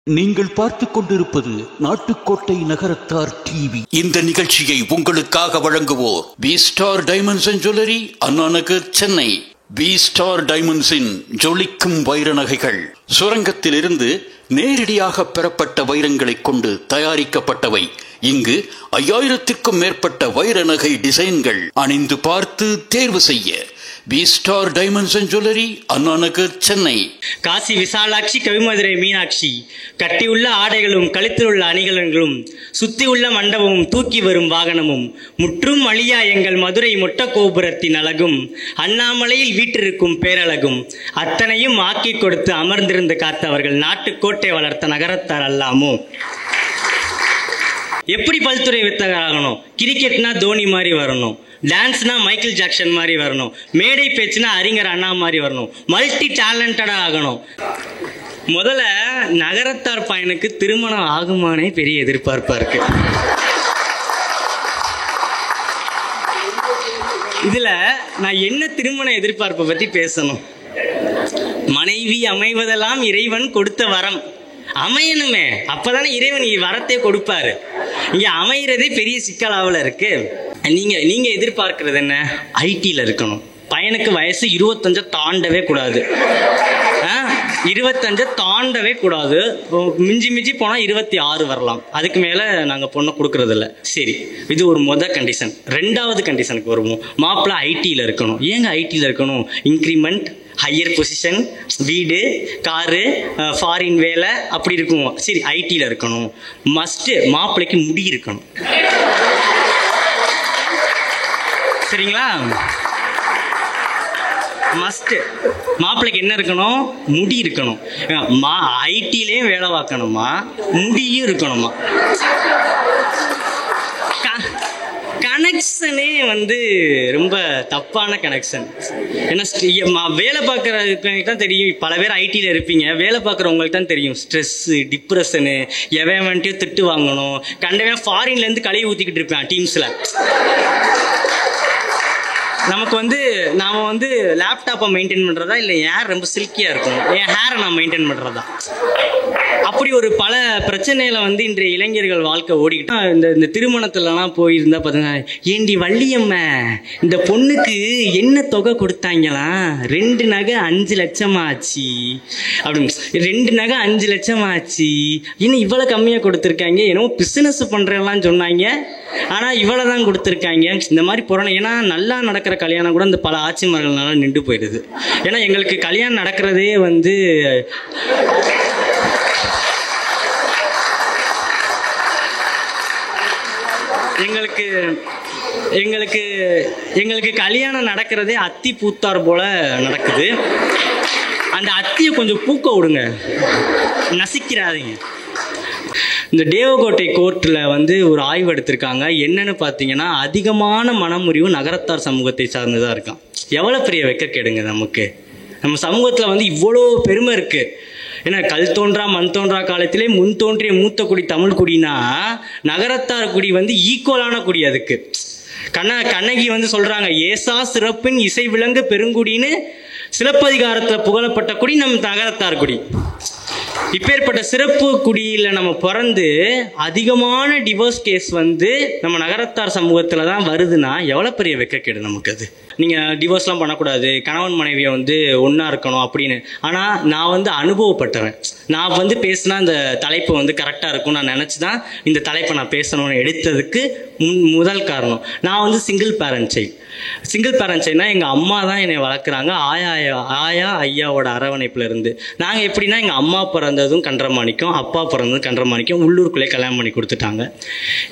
நீங்கள் பார்த்துக் கொண்டிருப்பது நாட்டுக்கோட்டை நகரத்தார் டிவி. இந்த நிகழ்ச்சியை உங்களுக்காக வழங்குவோர் B Star Diamonds and jewellery, Anna Nagar, Chennai. B Star டைமண்ட்ஸின் ஜொலிக்கும் வைர நகைகள் சுரங்கத்திலிருந்து நேரடியாக பெறப்பட்ட வைரங்களை கொண்டு தயாரிக்கப்பட்டவை. இங்கு 5000க்கும் மேற்பட்ட வைர நகை டிசைன்கள் அணிந்து பார்த்து தேர்வு செய்ய B Star Diamonds and jewellery, Anna Nagar, Chennai. Kasi Visalakshi, Kavimadurai Meenakshi, கட்டியுள்ள ஆடைகளும் கழுத்தில் உள்ள அணிகலன்களும் சுத்தியுள்ள மண்டபமும் தூக்கி வரும் வாகனமும் முற்றும் அழியா எங்கள் மதுரை மொட்ட கோபுரத்தின் அழகும் அண்ணாமலையில் வீற்றிருக்கும் பேரழகும் அத்தனையும் ஆக்கி கொடுத்து அமர்ந்திருந்து காத்தவர்கள் நாட்டுக்கோட்டை வளர்த்த நகரத்தார் அல்லாமோ. எப்படி பல்துறை வித்தகராகணும்? கிரிக்கெட்னா தோனி மாதிரி வரணும், டான்ஸ்னா மைக்கேல் ஜாக்சன் மாதிரி வரணும், மேடை பேச்சுனா அறிஞர் அண்ணா மாதிரி வரணும், மல்டி டேலண்டடா ஆகணும். முதல்ல நகரத்தார் பையனுக்கு திருமணம் ஆகுமானே பெரிய எதிர்பார்ப்பா இருக்கு. இதுல நான் என்ன திருமண எதிர்பார்ப்பை பத்தி பேசணும்? மனைவி அமைவதெல்லாம் இறைவன் கொடுத்த வரம். அமையணுமே, அப்பதானே இறைவன் வரத்தை கொடுப்பாரு. இங்க அமைகிறதே பெரிய சிக்கலாவில் இருக்கு. நீங்க எதிர்பார்க்கிறது என்ன? ஐடியில் இருக்கணும். பையனுக்கு வயசு 25 தாண்டவே கூடாது. 25 தாண்டவே கூடாது. மிஞ்சி மிஞ்சி போனால் 26 வரலாம். அதுக்கு மேலே நாங்கள் பொண்ணை கொடுக்கறதில்ல. சரி, இது ஒரு கண்டிஷன். 2வது கண்டிஷனுக்கு வருவோம். மாப்பிள்ளை ஐடியில் இருக்கணும். ஏங்க ஐடியில் இருக்கணும்? இன்க்ரிமெண்ட், ஹையர் பொசிஷன், வீடு, காரு, ஃபாரின் வேலை அப்படி இருக்கும். சரி, ஐடியில் இருக்கணும். மஸ்ட்டு மாப்பிள்ளைக்கு முடி இருக்கணும். சரிங்களா? மஸ்ட் மாப்பிள்ளைக்கு என்ன இருக்கணும்? முடி இருக்கணும். ஐடியிலையும் வேலை பார்க்கணுமா, முடியும் இருக்கணுமா. கனெக்ஷனே ரொம்ப தப்பான கனெக்ஷன். ஏன்னா வேலை பார்க்குறதுக்கு தான் தெரியும். பல பேர் ஐடியில் இருப்பீங்க, வேலை பார்க்குறவங்களுக்கு தான் தெரியும். ஸ்ட்ரெஸ்ஸு, டிப்ரெஷனு, எவன் வந்துட்டு திட்டு வாங்கணும், கண்டவன் ஃபாரின்லேருந்து கழுவி ஊற்றிக்கிட்டு இருப்பேன் டீம்ஸில். நமக்கு நாம் லேப்டாப்பை மெயின்டைன் பண்ணுறதா இல்லை ஹேர் ரொம்ப சில்கியாக இருக்கும், என் ஹேரை நான் மெயின்டைன் பண்ணுறதா? அப்படி ஒரு பல பிரச்சனையில இன்றைய இளைஞர்கள் வாழ்க்கை ஓடிக்கிட்டு இந்த திருமணத்துலலாம் போயிருந்தா பார்த்தீங்கன்னா, ஏண்டி வள்ளியம்மா, இந்த பொண்ணுக்கு என்ன தொகை கொடுத்தாங்களா? 2 நகை 5 லட்சம் ஆச்சு அப்படின்னு. 2 நகை 5 லட்சம் ஆச்சு, இன்னும் இவ்வளோ கம்மியாக கொடுத்துருக்காங்க. என்னவோ பிஸ்னஸ் பண்ணுறேன்லாம் சொன்னாங்க, ஆனால் இவ்வளோ தான் கொடுத்துருக்காங்க. இந்த மாதிரி போகிறோம். ஏன்னா நல்லா நடக்கிற கல்யாணம் கூட இந்த பல ஆட்சி மரங்கள்னால நின்று போயிடுது. ஏன்னா எங்களுக்கு கல்யாணம் நடக்கிறதே எங்களுக்கு கல்யாணம் நடக்கிறதே அத்தி பூத்தார் போல நடக்குது. அந்த அத்தியை கொஞ்சம் பூக்க விடுங்க, நசிக்கிறாதீங்க. இந்த தேவகோட்டை கோர்ட்டில் ஒரு ஆய்வு எடுத்திருக்காங்க. என்னன்னு பார்த்தீங்கன்னா, அதிகமான மனமுறிவு நகரத்தார் சமூகத்தை சார்ந்துதான் இருக்கான். எவ்வளோ பெரிய வெட்கக்கேடுங்க நமக்கு. நம்ம சமூகத்தில் இவ்வளோ பெருமை இருக்குது. ஏன்னா கல் தோன்றா மண் தோன்றா காலத்திலே முன் தோன்றிய மூத்த குடி தமிழ் குடினா நகரத்தார் குடி ஈக்குவலான குடி. அதுக்கு கண்ணகி சொல்றாங்க, ஏசா சிறப்பின் இசை விளங்க பெருங்குடின்னு சிலப்பதிகாரத்தில் புகழப்பட்ட குடி நம் நகரத்தார் குடி. இப்பேற்பட்ட சிறப்பு குடியில் நம்ம பிறந்து அதிகமான டிவோர்ஸ் கேஸ் நம்ம நகரத்தார் சமூகத்தில் தான் வருதுன்னா எவ்வளோ பெரிய வெட்கக்கேடு நமக்கு அது. நீங்கள் டிவோர்ஸ்லாம் பண்ணக்கூடாது, கணவன் மனைவியை ஒன்றா இருக்கணும் அப்படின்னு. ஆனால் நான் அனுபவப்பட்டவன். நான் பேசினா இந்த தலைப்பு கரெக்டாக இருக்கும் நான் நினச்சி தான் இந்த தலைப்பை நான் பேசணும்னு எடுத்ததுக்கு முதல் காரணம், நான் single parent child. Single parent சைல்டுனா எங்கள் அம்மா தான் என்னை வளர்க்குறாங்க. ஆயா ஐயாவோட அரவணைப்பில் இருந்து. நாங்கள் எப்படின்னா, எங்கள் அம்மா பிறந்ததும் கன்றமாணிக்கம், அப்பா பிறந்ததும் கன்றமாணிக்கம், உள்ளூருக்குள்ளே கல்யாணம் பண்ணி கொடுத்துட்டாங்க.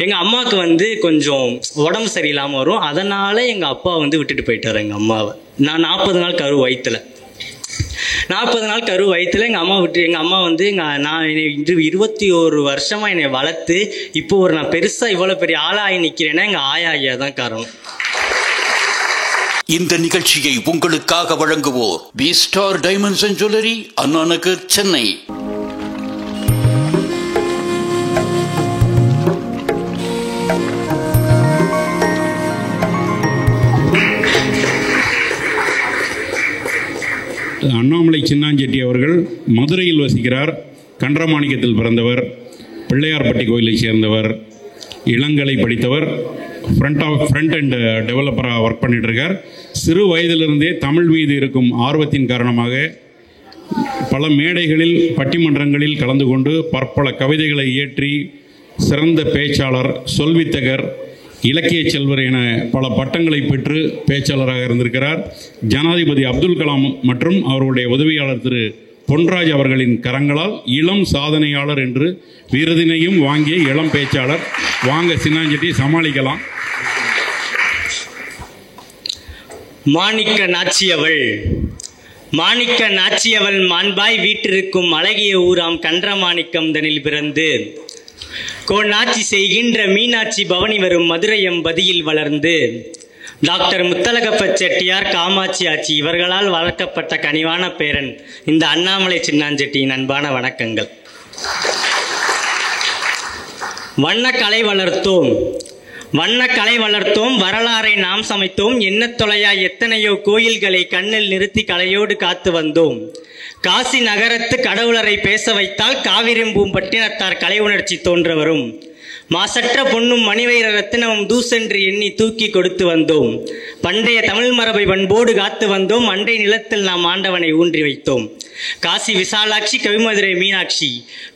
எங்கள் அம்மாவுக்கு கொஞ்சம் உடம்பு சரியில்லாமல் வரும். அதனால் எங்கள் அப்பா விட்டுட்டு போயிட்டார் எங்கள் அம்மாவை. நான் 40 நாள் கரு வயிற்றுல 40 நாள் கரு வயிற்றுல எங்கள் அம்மா விட்டு, எங்கள் அம்மா நான் 21 வருஷமாக என்னை வளர்த்து இப்போ நான் பெருசாக இவ்வளோ பெரிய ஆளாகி நிற்கிறேன்னா எங்கள் ஆயா ஐயா தான் காரணம். இந்த நிகழ்ச்சியை உங்களுக்காக வழங்குவோர் B Star Diamonds and jewellery, Anna Nagar, Chennai. Annamalai Chinnanchetti அவர்கள் மதுரையில் வசிக்கிறார். கன்றமாணிக்கத்தில் பிறந்தவர், பிள்ளையார்பட்டி கோயிலை சேர்ந்தவர், இளங்கலை படித்தவர், ஃப்ரண்ட் அண்ட் டெவலப்பராக ஒர்க் பண்ணிட்டு இருக்கார். சிறு வயதிலிருந்தே தமிழ் மீது இருக்கும் ஆர்வத்தின் காரணமாக பல மேடைகளில் பட்டிமன்றங்களில் கலந்து கொண்டு பற்பல கவிதைகளை இயற்றி சிறந்த பேச்சாளர், சொல்வித்தகர், இலக்கிய செல்வர் என பல பட்டங்களை பெற்று பேச்சாளராக இருந்திருக்கிறார். ஜனாதிபதி அப்துல் கலாம் மற்றும் அவருடைய உதவியாளர் திரு பொன்ராஜ் அவர்களின் கரங்களால் இளம் சாதனையாளர் என்று விருதினையும் வாங்கிய இளம் பேச்சாளர். வாங்க சின்னாஞ்செட்டி சமாளிக்கலாம். மாணிக்க நாச்சியவள் மாண்பாய் வீட்டிற்கும் அழகிய ஊராம் கன்றமாணிக்கம் தனில் பிறந்து கோநாட்சி செய்கின்ற மீனாட்சி பவனி வரும் மதுரையம் பதியில் வளர்ந்து டாக்டர் முத்தலகப்ப செட்டியார், காமாட்சி ஆட்சி இவர்களால் வளர்க்கப்பட்ட கனிவான பேரன் இந்த அண்ணாமலை சின்னாஞ்செட்டியின் அன்பான வணக்கங்கள். வண்ணக்கலை வளர்த்தோம், வரலாறை நாம் சமைத்தோம், எண்ணத் தொலையா எத்தனையோ கோயில்களை கண்ணில் நிறுத்தி கலையோடு காத்து வந்தோம். காசி நகரத்து கடவுளரை பேச வைத்தால் காவிரிம்பூம் பட்டினத்தார் கலை உணர்ச்சி தோன்ற வரும். மாசற்ற பொன்னும் மணிவைர ரத்தினமும் தூசென்று எண்ணி தூக்கி கொடுத்து வந்தோம். பண்டைய தமிழ் மரபை பண்போடு காத்து வந்தோம். அண்டை நிலத்தில் நாம் ஆண்டவனை ஊன்றி வைத்தோம். காசி விசாலாட்சி, கவிமதுரை மீனாட்சி,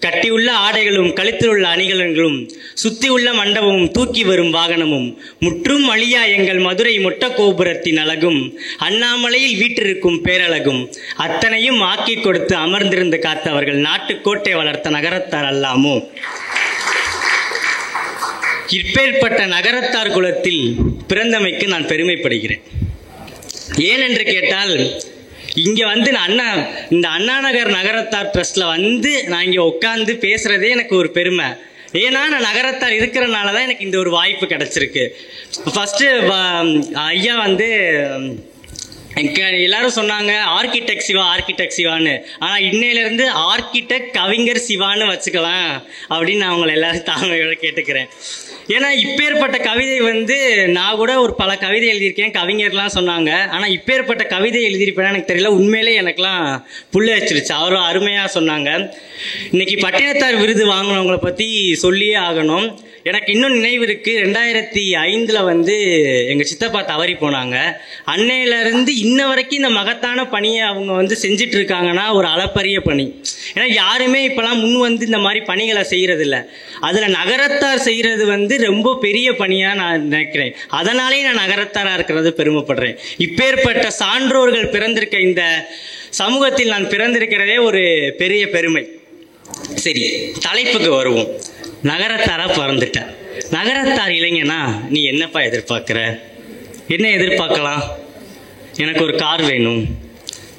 கட்டியுள்ள ஆடைகளும் கழுத்தில் உள்ள அணிகலன்களும் சுத்தியுள்ள மண்டபமும் தூக்கி வரும் வாகனமும் முற்றும் அழியா எங்கள் மதுரை மொட்ட கோபுரத்தின் அழகும் அண்ணாமலையில் வீற்றிருக்கும் பேரழகும் அத்தனையும் ஆக்கி கொடுத்து அமர்ந்திருந்து காத்து அவர்கள் நாட்டுக்கோட்டை வளர்த்த நகரத்தார் அல்லாமோ. இப்பேற்பட்ட நகரத்தார் குலத்தில் பிறந்தமைக்கு நான் பெருமைப்படுகிறேன். ஏனென்று கேட்டால், இங்கே வந்து இந்த அண்ணாநகர் நகரத்தார் ட்ரஸ்டில் வந்து நான் இங்கே உட்காந்து பேசுகிறதே எனக்கு ஒரு பெருமை. ஏன்னா நான் நகரத்தார் இருக்கிறனால தான் எனக்கு இந்த ஒரு வாய்ப்பு கிடச்சிருக்கு. ஃபஸ்ட்டு ஐயா வந்து எல்லாரும் சொன்னாங்க ஆர்கிடெக்ட் சிவான்னு. ஆனால் இன்னையிலேருந்து ஆர்கிடெக்ட் கவிஞர் சிவான்னு வச்சுக்கலாம் அப்படின்னு நான் அவங்களை எல்லாரும் தாழ்மையோட கேட்டுக்கிறேன். ஏன்னா இப்பேற்பட்ட கவிதை வந்து நான் கூட ஒரு பல கவிதை எழுதியிருக்கேன், கவிஞர்லாம் சொன்னாங்க. ஆனால் இப்பேற்பட்ட கவிதை எழுதியிருப்பேன்னா எனக்கு தெரியல. உண்மையிலே எனக்குலாம் புள்ள வச்சிருச்சு. அவரும் அருமையாக சொன்னாங்க. இன்னைக்கு பட்டினத்தார் விருது வாங்கினவங்களை பற்றி சொல்லியே ஆகணும். எனக்கு இன்னும் நினைவு இருக்குது, 2005 வந்து எங்கள் சித்தப்பா தவறி போனாங்க. அன்னையிலேருந்து இன்ன வரைக்கும் இந்த மகத்தான பணியை அவங்க வந்து செஞ்சிட்டு இருக்காங்கன்னா ஒரு அளப்பரிய பணி. ஏன்னா யாருமே இப்போலாம் முன் வந்து இந்த மாதிரி பணிகளை செய்கிறதில்ல. அதில் நகரத்தார் செய்கிறது வந்து ரொம்ப பெரிய பணியாக நான் நினைக்கிறேன். அதனாலே நான் நகரத்தாராக இருக்கிறது பெருமைப்படுறேன். இப்பேற்பட்ட சான்றோர்கள் பிறந்திருக்க இந்த சமூகத்தில் நான் பிறந்திருக்கிறதே ஒரு பெரிய பெருமை. சரி, தலைப்புக்கு வருவோம். நகரத்தாராக பிறந்துட்டேன். நகரத்தார் இளைஞனா நீ என்னப்பா எதிர்பார்க்குற? என்ன எதிர்பார்க்கலாம்? எனக்கு ஒரு கார் வேணும்,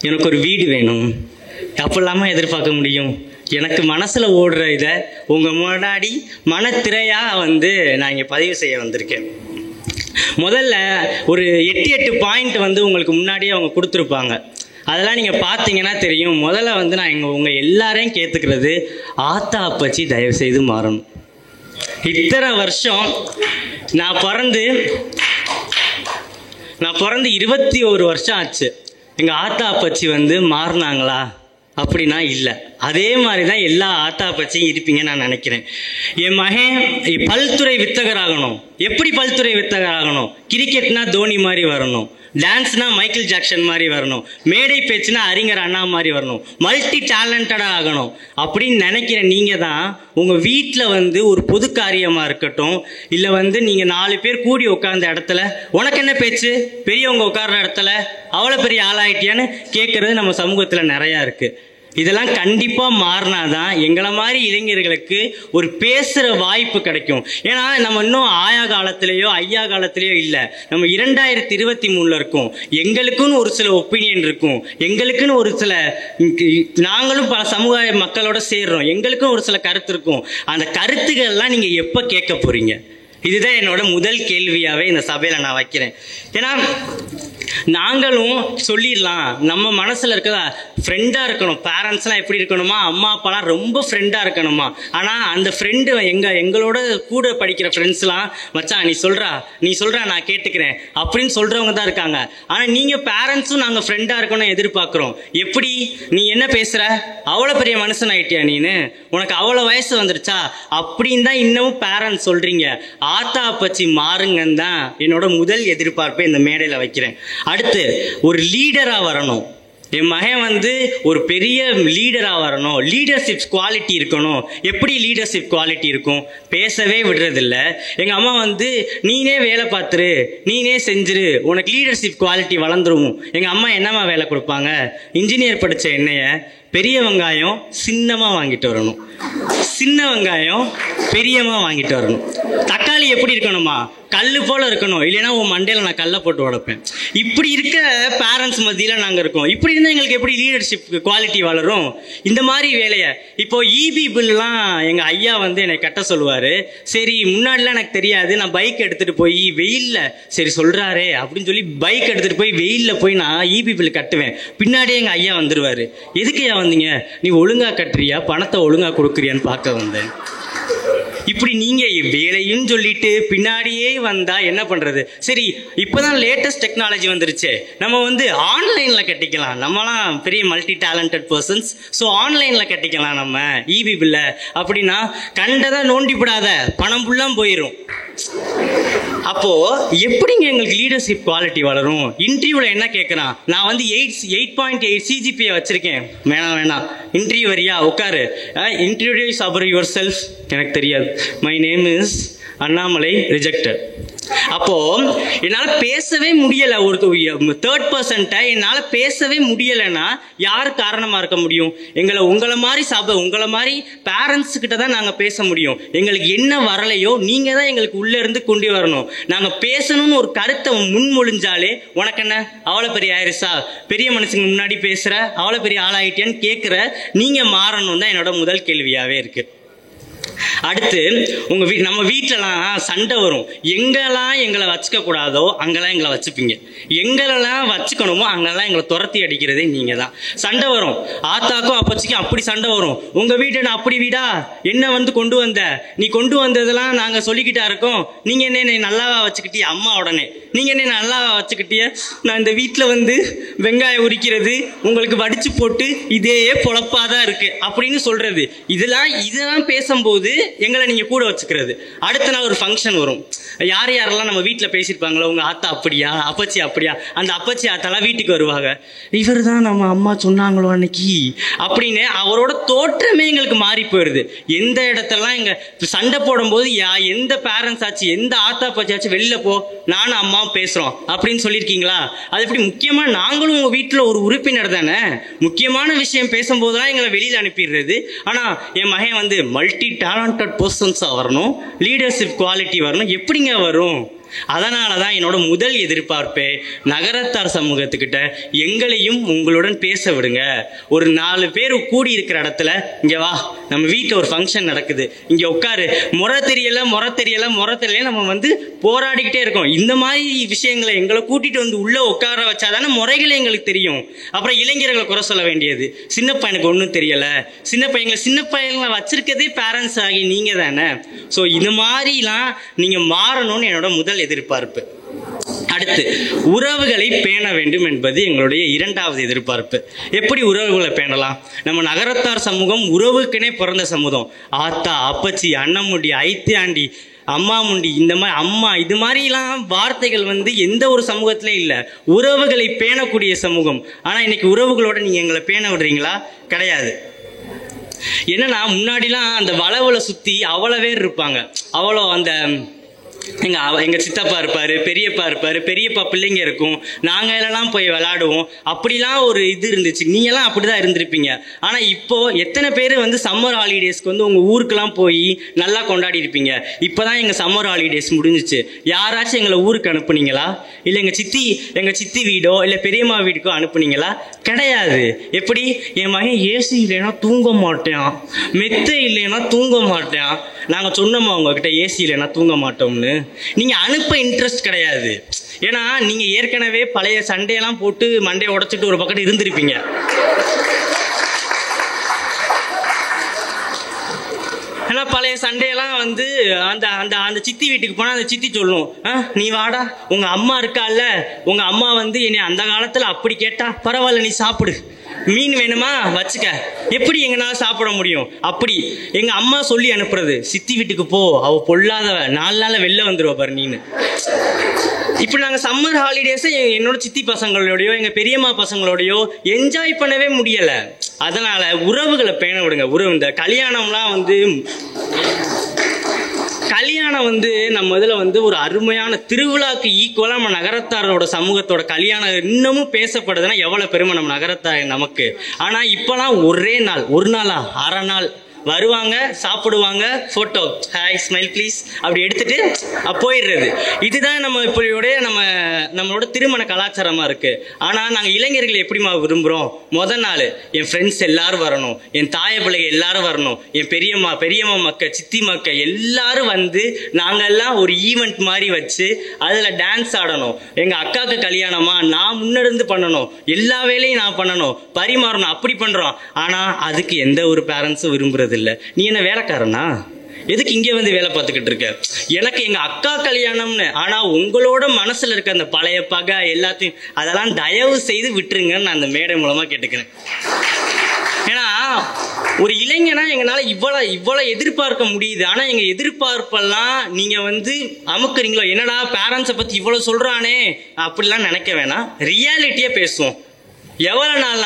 எனக்கு ஒரு வீடு வேணும், அப்படிலாமா எதிர்பார்க்க முடியும்? எனக்கு மனசில் ஓடுற இதை உங்கள் முன்னாடி மனத்திரையாக வந்து நான் இங்கே பதிவு செய்ய வந்திருக்கேன். முதல்ல ஒரு 8 பாயிண்ட் வந்து உங்களுக்கு முன்னாடியே அவங்க கொடுத்துருப்பாங்க. அதெல்லாம் நீங்கள் பார்த்தீங்கன்னா தெரியும். முதல்ல வந்து நான் உங்கள் எல்லாரையும் கேட்டுக்கிறது, ஆத்தா அப்பச்சி தயவுசெய்து மாறணும். இத்தனை வருஷம் நான் பிறந்து 21 வருஷம் ஆச்சு. எங்கள் ஆத்தா அப்பச்சி வந்து மாறினாங்களா அப்படின்னா இல்லை. அதே மாதிரி தான் எல்லா ஆத்தா அப்பச்சியும் இருப்பீங்கன்னு நான் நினைக்கிறேன். என் மகன் பல்துறை வித்தகராகணும். எப்படி பல்துறை வித்தகராகணும்? கிரிக்கெட்னா தோனி மாதிரி வரணும், டான்ஸ்னா மைக்கேல் ஜாக்சன் மாதிரி வரணும், மேடை பேச்சுனா அறிஞர் அண்ணா மாதிரி வரணும், மல்டி டேலண்டடாக ஆகணும் அப்படின்னு நினைக்கிற நீங்கள் தான் உங்கள் வீட்டில் வந்து ஒரு பொது காரியமாக இருக்கட்டும், இல்லை வந்து நீங்கள் 4 பேர் கூடி உட்கார்ந்த இடத்துல உனக்கு என்ன பேச்சு, பெரியவங்க உட்கார்ற இடத்துல அவ்வளோ பெரிய ஆளாயிட்டியான்னு கேட்குறது நம்ம சமூகத்தில் நிறையா இருக்குது. இதெல்லாம் கண்டிப்பாக மாறினாதான் எங்களை மாதிரி இளைஞர்களுக்கு ஒரு பேசுகிற வாய்ப்பு கிடைக்கும். ஏன்னா நம்ம இன்னும் ஆயா காலத்திலேயோ ஐயா காலத்திலேயோ இல்லை, நம்ம 2023 இருக்கோம். எங்களுக்குன்னு ஒரு சில ஒப்பீனியன் இருக்கும், எங்களுக்குன்னு ஒரு சில, நாங்களும் பல சமூக மக்களோட சேர்றோம், எங்களுக்கும் ஒரு சில கருத்து இருக்கும். அந்த கருத்துக்கள்லாம் நீங்கள் எப்போ கேட்க போகிறீங்க? இதுதான் என்னோட முதல் கேள்வியாகவே இந்த சபையில் நான் வைக்கிறேன். ஏன்னா நாங்களும் சொல்லிடலாம், நம்ம மனசில் இருக்கிற ஃப்ரெண்டாக இருக்கணும். பேரண்ட்ஸ்லாம் எப்படி இருக்கணுமா, அம்மா அப்பாலாம் ரொம்ப ஃப்ரெண்டாக இருக்கணுமா. ஆனால் அந்த ஃப்ரெண்டு எங்களோட கூட படிக்கிற ஃப்ரெண்ட்ஸ்லாம் மச்சான் நீ சொல்கிறா நான் கேட்டுக்கிறேன் அப்படின்னு சொல்கிறவங்க தான் இருக்காங்க. ஆனால் நீங்கள் பேரண்ட்ஸும் நாங்கள் ஃப்ரெண்டாக இருக்கணும் எதிர்பார்க்குறோம். எப்படி நீ என்ன பேசுகிற, அவ்வளோ பெரிய மனுஷன் ஆயிட்டியா நீனு, உனக்கு அவ்வளோ வயசு வந்துருச்சா அப்படின்னு தான் இன்னமும் பேரண்ட்ஸ் சொல்கிறீங்க. ஆத்தா அப்பச்சி மாறுங்கன்னு தான் என்னோட முதல் எதிர்பார்ப்பை இந்த மேடையில் வைக்கிறேன். அடுத்து ஒரு லீடராக வரணும். என் மகன் ஒரு பெரிய லீடராக வரணும், லீடர்ஷிப் குவாலிட்டி இருக்கணும். எப்படி லீடர்ஷிப் குவாலிட்டி இருக்கும்? பேசவே விடுறதில்ல. எங்கள் அம்மா நீனே வேலை பார்த்துரு, நீனே செஞ்சிரு, உனக்கு லீடர்ஷிப் குவாலிட்டி வளர்ந்துரும். எங்கள் அம்மா என்னம்மா வேலை கொடுப்பாங்க? இன்ஜினியர் படித்த என்னைய பெரிய வெங்காயம் சின்னமாக வாங்கிட்டு வரணும், சின்ன வெங்காயம் பெரியமாக வாங்கிட்டு வரணும். தக்காளி எப்படி இருக்கணுமா, கல் போல இருக்கணும், இல்லைன்னா உன் மண்டையில் நான் கல்லை போட்டு உடைப்பேன். இப்படி இருக்க பேரண்ட்ஸ் மத்தியில் நாங்கள் இருக்கோம். இப்படி இருந்தால் எங்களுக்கு எப்படி லீடர்ஷிப் குவாலிட்டி வளரும்? இந்த மாதிரி வேலையை இப்போ இபி பில்லாம் எங்கள் ஐயா என்னை கட்ட சொல்லுவார். சரி, முன்னாடிலாம் எனக்கு தெரியாது. நான் பைக் எடுத்துகிட்டு போய் வெயிலில், சரி சொல்கிறாரே அப்படின்னு சொல்லி பைக் எடுத்துகிட்டு போய் வெயிலில் போய் நான் இபி பில் கட்டுவேன். பின்னாடியே எங்கள் ஐயா வந்துடுவார். எதுக்கு ஐயா வந்தீங்க? நீ ஒழுங்காக கட்டுறியா, பணத்தை ஒழுங்காக கொடுக்குறியான்னு பார்க்க வந்தேன். இப்படி நீங்க வேலையும் சொல்லிட்டு பின்னாடியே வந்தா என்ன பண்றது? சரி, இப்பதான் லேட்டஸ்ட் டெக்னாலஜி வந்துருச்சு, நம்ம ஆன்லைன்ல கட்டிக்கலாம். நம்மலாம் பெரிய மல்டி டேலண்டட் பர்சன்ஸ். ஸோ ஆன்லைன்ல கட்டிக்கலாம் நம்ம இபி பில்ல. அப்படின்னா கண்டதை நோண்டிவிடாத, பணம் ஃபுல்லாக போயிடும். அப்போ எப்படிங்க எங்களுக்கு லீடர்ஷிப் குவாலிட்டி வளரும்? இன்டர்வியூல என்ன கேட்கறான்? நான் 8.8 சிஜிபிஏ வச்சிருக்கேன். வேணாம் இன்டர்வியூ வரியா, உட்காரு, இன்ட்ரோடியூஸ் அபவுட் யுவர் செல்ஃப். எனக்கு தெரியாது, my name is Annamalai, rejected. அப்போ என்னால் பேசவே முடியலை. ஒரு தேர்ட் பர்சன்ட்ட என்னால் பேசவே முடியலைன்னா யார் காரணமாக இருக்க முடியும்? உங்களை மாதிரி பேரண்ட்ஸ் கிட்ட தான் நாங்கள் பேச முடியும். எங்களுக்கு என்ன வரலையோ நீங்கள் தான் எங்களுக்கு உள்ளே இருந்து கொண்டு வரணும். நாங்கள் பேசணும்னு ஒரு கருத்தை முன்மொழிஞ்சாலே உனக்கு என்ன அவ்வளோ பெரிய ஆயிடுச்சா, பெரிய மனுஷங்க முன்னாடி பேசுகிற, அவ்வளோ பெரிய ஆளாயிட்டியான்னு கேட்குற நீங்கள் மாறணும் தான் என்னோட முதல் கேள்வியாகவே இருக்குது. அடுத்து நம்ம வீட்டிலலாம் சண்டை வரும். எங்கெல்லாம் எங்களை வச்சுக்க கூடாதோ அங்கெல்லாம் எங்களை வச்சுப்பீங்க, எங்களெல்லாம் வச்சுக்கணுமோ அங்கெல்லாம் எங்களை துரத்தி அடிக்கிறதே நீங்க தான். சண்டை வரும், ஆத்தாக்கும் அப்பச்சிக்கும் அப்படி சண்டை வரும். உங்க வீட்டை நான் அப்படி வீடா, என்ன கொண்டு வந்த, நீ கொண்டு வந்ததெல்லாம் நாங்க சொல்லிக்கிட்டா இருக்கோம். நீங்க என்ன நல்லாவா வச்சுக்கிட்டிய? அம்மா உடனே நீங்க என்ன நல்லாவா வச்சுக்கிட்டிய? நான் இந்த வீட்டில் வெங்காயம் உரிக்கிறது உங்களுக்கு வடிச்சு போட்டு இதே பொழப்பாதான் இருக்கு அப்படின்னு சொல்றது. இதெல்லாம் பேசும்போது எங்களை நீங்க கூட வச்சுக்கிறது. அடுத்த நாள் ஒரு ஃபங்க்ஷன் வரும். யாரெல்லாம் நம்ம வீட்டில் பேசியிருப்பாங்களோ, உங்க ஆத்தா அப்படியா, அப்பச்சி அப்படியா, அந்த அப்பச்சி ஆத்தாலாம் வீட்டுக்கு வருவாங்க. இவர் தான் நம்ம அம்மா சொன்னாங்களோ அன்னைக்கு அப்படின்னு அவரோட தோற்றமே எங்களுக்கு மாறி போயிடுது. எந்த இடத்தெல்லாம் எங்க சண்டை போடும்போது எந்த பேரண்ட்ஸ் ஆச்சு, எந்த ஆத்தா அப்பச்சி ஆச்சு வெளியில போ, நானும் அம்மாவும் பேசுறோம் அப்படின்னு சொல்லியிருக்கீங்களா? அது எப்படி? முக்கியமா நாங்களும் உங்க வீட்டில் ஒரு உறுப்பினர் தானே. முக்கியமான விஷயம் பேசும்போதெல்லாம் எங்களை வெளியில அனுப்பிடுறது. ஆனா என் மகன் மல்டி டேலண்டட் பர்சன்ஸாக வரணும், லீடர்ஷிப் குவாலிட்டி வரணும். எப்படிங்க வரும்? அதனால தான் என்னோட முதல் எதிர்பார்ப்பே நகரத்தார் சமூகத்துக்கிட்ட எங்களையும் உங்களுடன் பேச விடுங்க. ஒரு 4 பேர் கூடி இருக்கிற இடத்துல இங்கே வா, நம்ம வீட்டில் ஒரு ஃபங்க்ஷன் நடக்குது, இங்கே உட்காரு, முறை தெரியல நம்ம போராடிக்கிட்டே இருக்கோம். இந்த மாதிரி விஷயங்களை எங்களை கூட்டிட்டு உள்ளே உட்கார வச்சாதானே முறைகளை எங்களுக்கு தெரியும். அப்புறம் இளைஞர்களை குறை சொல்ல வேண்டியது, சின்ன பையனுக்கு ஒன்றும் தெரியலை, சின்ன பையங்களை வச்சிருக்கதே பேரண்ட்ஸ் ஆகி நீங்கள் தானே. ஸோ இந்த மாதிரிலாம் நீங்கள் மாறணும்னு என்னோட முதல் எதிர்பார்ப்பு. அடுத்து உறவுகளை பேண வேண்டும் என்பது எங்களுடைய 2வது எதிர்பார்ப்பு. எப்படி உறவுகளை பேணலாம்? நம்ம நகரத்தார் சமூகம் உறவுக்குனே பிறந்த சமூகம். ஆத்தா, அப்பச்சி, அண்ணமுண்டி, ஐத்தியாண்டி, அம்மா முண்டி, இந்த மாதிரி அம்மா, இது மாதிரிலாம் வார்த்தைகள் எந்த ஒரு சமூகத்திலே இல்லை. உறவுகளை பேணக்கூடிய சமூகம். ஆனால் இன்னைக்கு உறவுகளோட நீங்க எங்களை பேண விடுறீங்களா? கிடையாது. என்னன்னா முன்னாடிலாம் அந்த வளவுல சுத்தி அவ்வளோ பேர் இருப்பாங்க. அவ்வளோ எங்க சித்தப்பா இருப்பாரு, பெரியப்பா இருப்பாரு, பெரியப்பா பிள்ளைங்க இருக்கும், நாங்க எல்லாம் போய் விளையாடுவோம். அப்படிலாம் ஒரு இது இருந்துச்சு. நீங்க எல்லாம் அப்படிதான் இருந்திருப்பீங்க. ஆனா இப்போ எத்தனை பேர் சம்மர் ஹாலிடேஸ்க்கு உங்க ஊருக்கெல்லாம் போய் நல்லா கொண்டாடி இருப்பீங்க. இப்பதான் எங்க சம்மர் ஹாலிடேஸ் முடிஞ்சிச்சு. யாராச்சும் எங்களை ஊருக்கு அனுப்புனீங்களா? இல்ல எங்க சித்தி வீடோ இல்ல பெரியம்மா வீட்டுக்கோ அனுப்புனீங்களா? கிடையாது. எப்படி? என் மகன் ஏசி இல்லைன்னா தூங்க மாட்டேன், மெத்தை இல்லைன்னா தூங்க மாட்டேன். நாங்க சொன்னோமா உங்ககிட்ட ஏசி இல்லைன்னா தூங்க மாட்டோம்னு? நீங்கள் அனுப்ப இன்ட்ரெஸ்ட் கிடையாது. ஏன்னா நீங்கள் ஏற்கனவே பழைய சண்டையெல்லாம் போட்டு மண்டையை உடைச்சிட்டு ஒரு பக்கத்து இருந்திருப்பீங்க. ஏன்னா பழைய சண்டையெல்லாம் வந்து அந்த அந்த அந்த சித்தி வீட்டுக்கு போனால் அந்த சித்தி சொல்லும், நீ வாடா, உங்கள் அம்மா இருக்கால்ல, உங்கள் அம்மா வந்து என்னை அந்த காலத்தில் அப்படி கேட்டா, பரவாயில்ல நீ சாப்பிடு, மீன் வேணுமா வச்சுக்க, எப்படி எங்கனால சாப்பிட முடியும், அப்படி எங்க அம்மா சொல்லி அனுப்புறது. சித்தி வீட்டுக்கு போ, அவ பொல்லாதவ, 4 நாள்ல வெளில வந்துருவ பாரு நீனு. இப்படி நாங்கள் சம்மர் ஹாலிடேஸை என்னோட சித்தி பசங்களோடையோ எங்கள் பெரியம்மா பசங்களோடையோ என்ஜாய் பண்ணவே முடியலை. அதனால் உறவுகளை பேண விடுங்க. இந்த கல்யாணம்லாம் வந்து நம்ம இதில் வந்து ஒரு அருமையான திருவிழாக்கு ஈக்குவலாக நம்ம நகரத்தாரோட சமூகத்தோட கல்யாணம் இன்னமும் பேசப்படுதுன்னா எவ்வளோ பெருமை நம்ம நகரத்தார் நமக்கு. ஆனால் இப்போலாம் ஒரு நாளா அரை நாள் வருவாங்க, சாப்பிடுவாங்க, ஃபோட்டோ, ஹாய் ஸ்மைல் ப்ளீஸ் அப்படி எடுத்துட்டு போயிடுறது. இதுதான் நம்ம இப்படியோடைய நம்மளோட திருமண கலாச்சாரமாக இருக்குது. ஆனால் நாங்கள் இளைஞர்கள் எப்படிமா விரும்புகிறோம், முதல் நாள் என் ஃப்ரெண்ட்ஸ் எல்லாரும் வரணும், என் தாய பிள்ளைங்க எல்லாரும் வரணும், என் பெரியம்மா மக்கள், சித்தி மக்கள் எல்லாரும் வந்து நாங்கள் எல்லாம் ஒரு ஈவெண்ட் மாதிரி வச்சு அதில் டான்ஸ் ஆடணும். எங்கள் அக்காவுக்கு கல்யாணமா நான் முன்னெடுந்து பண்ணணும், எல்லா வேலையும் நான் பண்ணணும், பரிமாறணும், அப்படி பண்ணுறோம். ஆனால் அதுக்கு எந்த ஒரு பேரண்ட்ஸும் விரும்புறது இல்லை. நீ என்ன வேலைக்காரனா, எதுக்கு இங்கே வந்து வேலை பார்த்துக்கிட்டு இருக்க, எனக்கு எங்க அக்கா கல்யாணம்னு. ஆனா உங்களோட மனசுல இருக்க அந்த பழைய பகை எல்லாத்தையும் அதெல்லாம் தயவு செய்து விட்டுருங்கன்னு நான் அந்த மேடை மூலமா கேட்டுக்கிறேன். ஏன்னா ஒரு இளைஞனா எங்களால இவ்வளவு எதிர்பார்க்க முடியுது. ஆனா எங்க எதிர்பார்ப்பெல்லாம் நீங்க வந்து அமுக்குறீங்களோ, என்னடா பேரண்ட்ஸை பத்தி இவ்வளவு சொல்றானே அப்படிலாம் நினைக்க வேணாம். ரியாலிட்டியா பேசுவோம். எவ்வளவு நாள்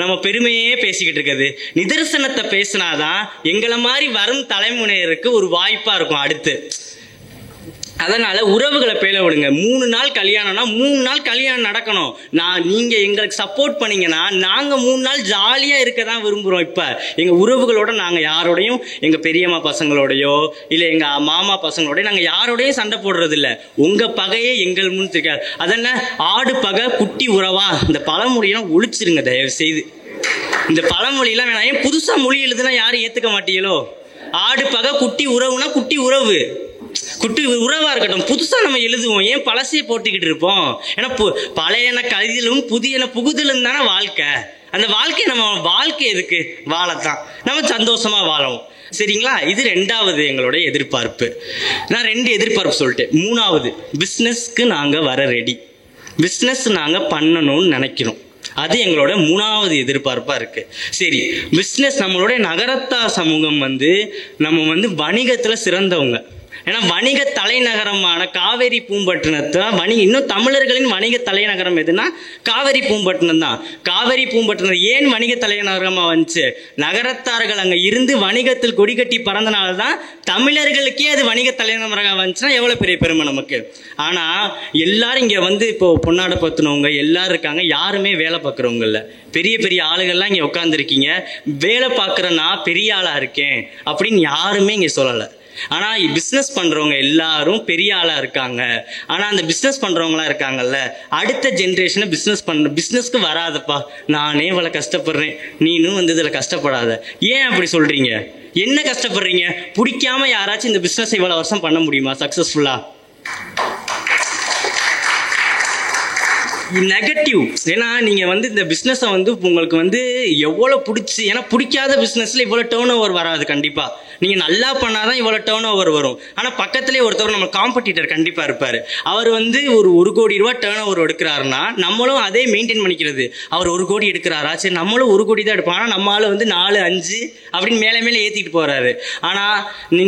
நம்ம பெருமையே பேசிக்கிட்டு இருக்குது. நிதர்சனத்தை பேசினாதான் எங்களை மாதிரி வரும் தலைமுறையினருக்கு ஒரு வாய்ப்பா இருக்கும் அடுத்து. அதனால உறவுகளை பேல விடுங்க. 3 நாள் கல்யாணம்னா 3 நாள் கல்யாணம் நடக்கணும். நீங்க எங்களுக்கு சப்போர்ட் பண்ணீங்கன்னா நாங்க 3 நாள் ஜாலியா இருக்க தான் விரும்புறோம். இப்ப எங்க உறவுகளோட நாங்க யாரோடையும், எங்க பெரியம்மா பசங்களோடையோ இல்ல எங்க மாமா பசங்களோடய நாங்க யாரோடையும் சண்டை போடுறது இல்லை. உங்க பகையே எங்கள் முன் இருக்காது. அதென்ன ஆடு பகை குட்டி உறவா, இந்த பழமொழியெல்லாம் ஒழிச்சிருங்க தயவு செய்து. இந்த பழமொழியெல்லாம் வேணாம். ஏன் புதுசா மொழி எழுதுனா யாரும் ஏத்துக்க மாட்டீங்களோ? ஆடு பகை குட்டி உறவுனா குட்டி உறவு, குட்டி உறவா இருக்கட்டும். புதுசா நம்ம எழுதுவோம், ஏன் பழசையே போட்டுக்கிட்டு இருப்போம்? ஏன்னா பழையன கதிலும் புதியன புகுதலும் தானே வாழ்க்கை. அந்த வாழ்க்கையை நம்ம வாழ்க்கை எதுக்கு வாழத்தான், நம்ம சந்தோஷமா வாழவும். சரிங்களா? இது 2வது எங்களுடைய எதிர்பார்ப்பு. நான் 2 எதிர்பார்ப்பு சொல்லிட்டேன். 3வது, பிஸ்னஸ்க்கு நாங்க வர ரெடி, பிஸ்னஸ் நாங்க பண்ணணும்னு நினைக்கிறோம். அது எங்களோட 3வது எதிர்பார்ப்பா இருக்கு. சரி, பிஸ்னஸ் நம்மளுடைய நகரத்தார் சமூகம் நம்ம வணிகத்துல சிறந்தவங்க. ஏன்னா வணிக தலைநகரமான காவேரி பூம்பட்டினத்தை இன்னும் தமிழர்களின் வணிக தலைநகரம் எதுனா காவேரி பூம்பட்டினம் தான். காவேரி பூம்பட்டினம் ஏன் வணிக தலைநகரமா வந்துச்சு? நகரத்தார்கள் அங்க இருந்து வணிகத்தில் கொடி கட்டி பறந்தனால தான் தமிழர்களுக்கே அது வணிக தலைநகரமாக வந்துச்சுன்னா எவ்வளவு பெரிய பெருமை நமக்கு. ஆனா எல்லாரும் இங்க இப்போ பொன்னாடை பத்தினவங்க எல்லாரும் இருக்காங்க, யாருமே வேலை பார்க்குறவங்க இல்லை. பெரிய பெரிய ஆளுகள்லாம் இங்க உட்காந்துருக்கீங்க. வேலை பார்க்குறேன்னா பெரிய ஆளா இருக்கேன் அப்படின்னு யாருமே இங்க சொல்லலை. ஆனா பிசினஸ் பண்றவங்க எல்லாரும் பெரிய ஆளா இருக்காங்க. ஆனா அந்த பிசினஸ் பண்றவங்களா இருக்காங்கல்ல, அடுத்த ஜென்ரேஷனை பிசினஸ்க்கு வராதப்பா, நானே இவ்வளவு கஷ்டப்படுறேன், நீனும் இதுல கஷ்டப்படாத. ஏன் அப்படி சொல்றீங்க? என்ன கஷ்டப்படுறீங்க? பிடிக்காம யாராச்சும் இந்த பிசினஸ் இவ்வளவு வருஷம் பண்ண முடியுமா சக்சஸ்ஃபுல்லா? நெகட்டிவ். ஏன்னா நீங்க இந்த பிசினஸை உங்களுக்கு எவ்வளவு பிடிச்சி, ஏன்னா பிடிக்காத பிசினஸ்ல இவ்வளவு டேர்ன் ஓவர் வராது. கண்டிப்பா நீங்க நல்லா பண்ணாதான் இவ்வளவு டேர்ன் ஓவர் வரும். ஆனா பக்கத்திலேயே ஒருத்தவர் நம்ம காம்படிட்டர் கண்டிப்பா இருப்பாரு. அவர் ஒரு 1 கோடி ரூபாய் டேர்ன் ஓவர் எடுக்கிறாருன்னா நம்மளும் அதே மெயின்டைன் பண்ணிக்கிறது. அவர் 1 கோடி எடுக்கிறாரா, சரி நம்மளும் 1 கோடி தான் எடுப்போம். ஆனா நம்மளால 4, 5 அப்படின்னு மேலே ஏத்திட்டு போறாரு. ஆனா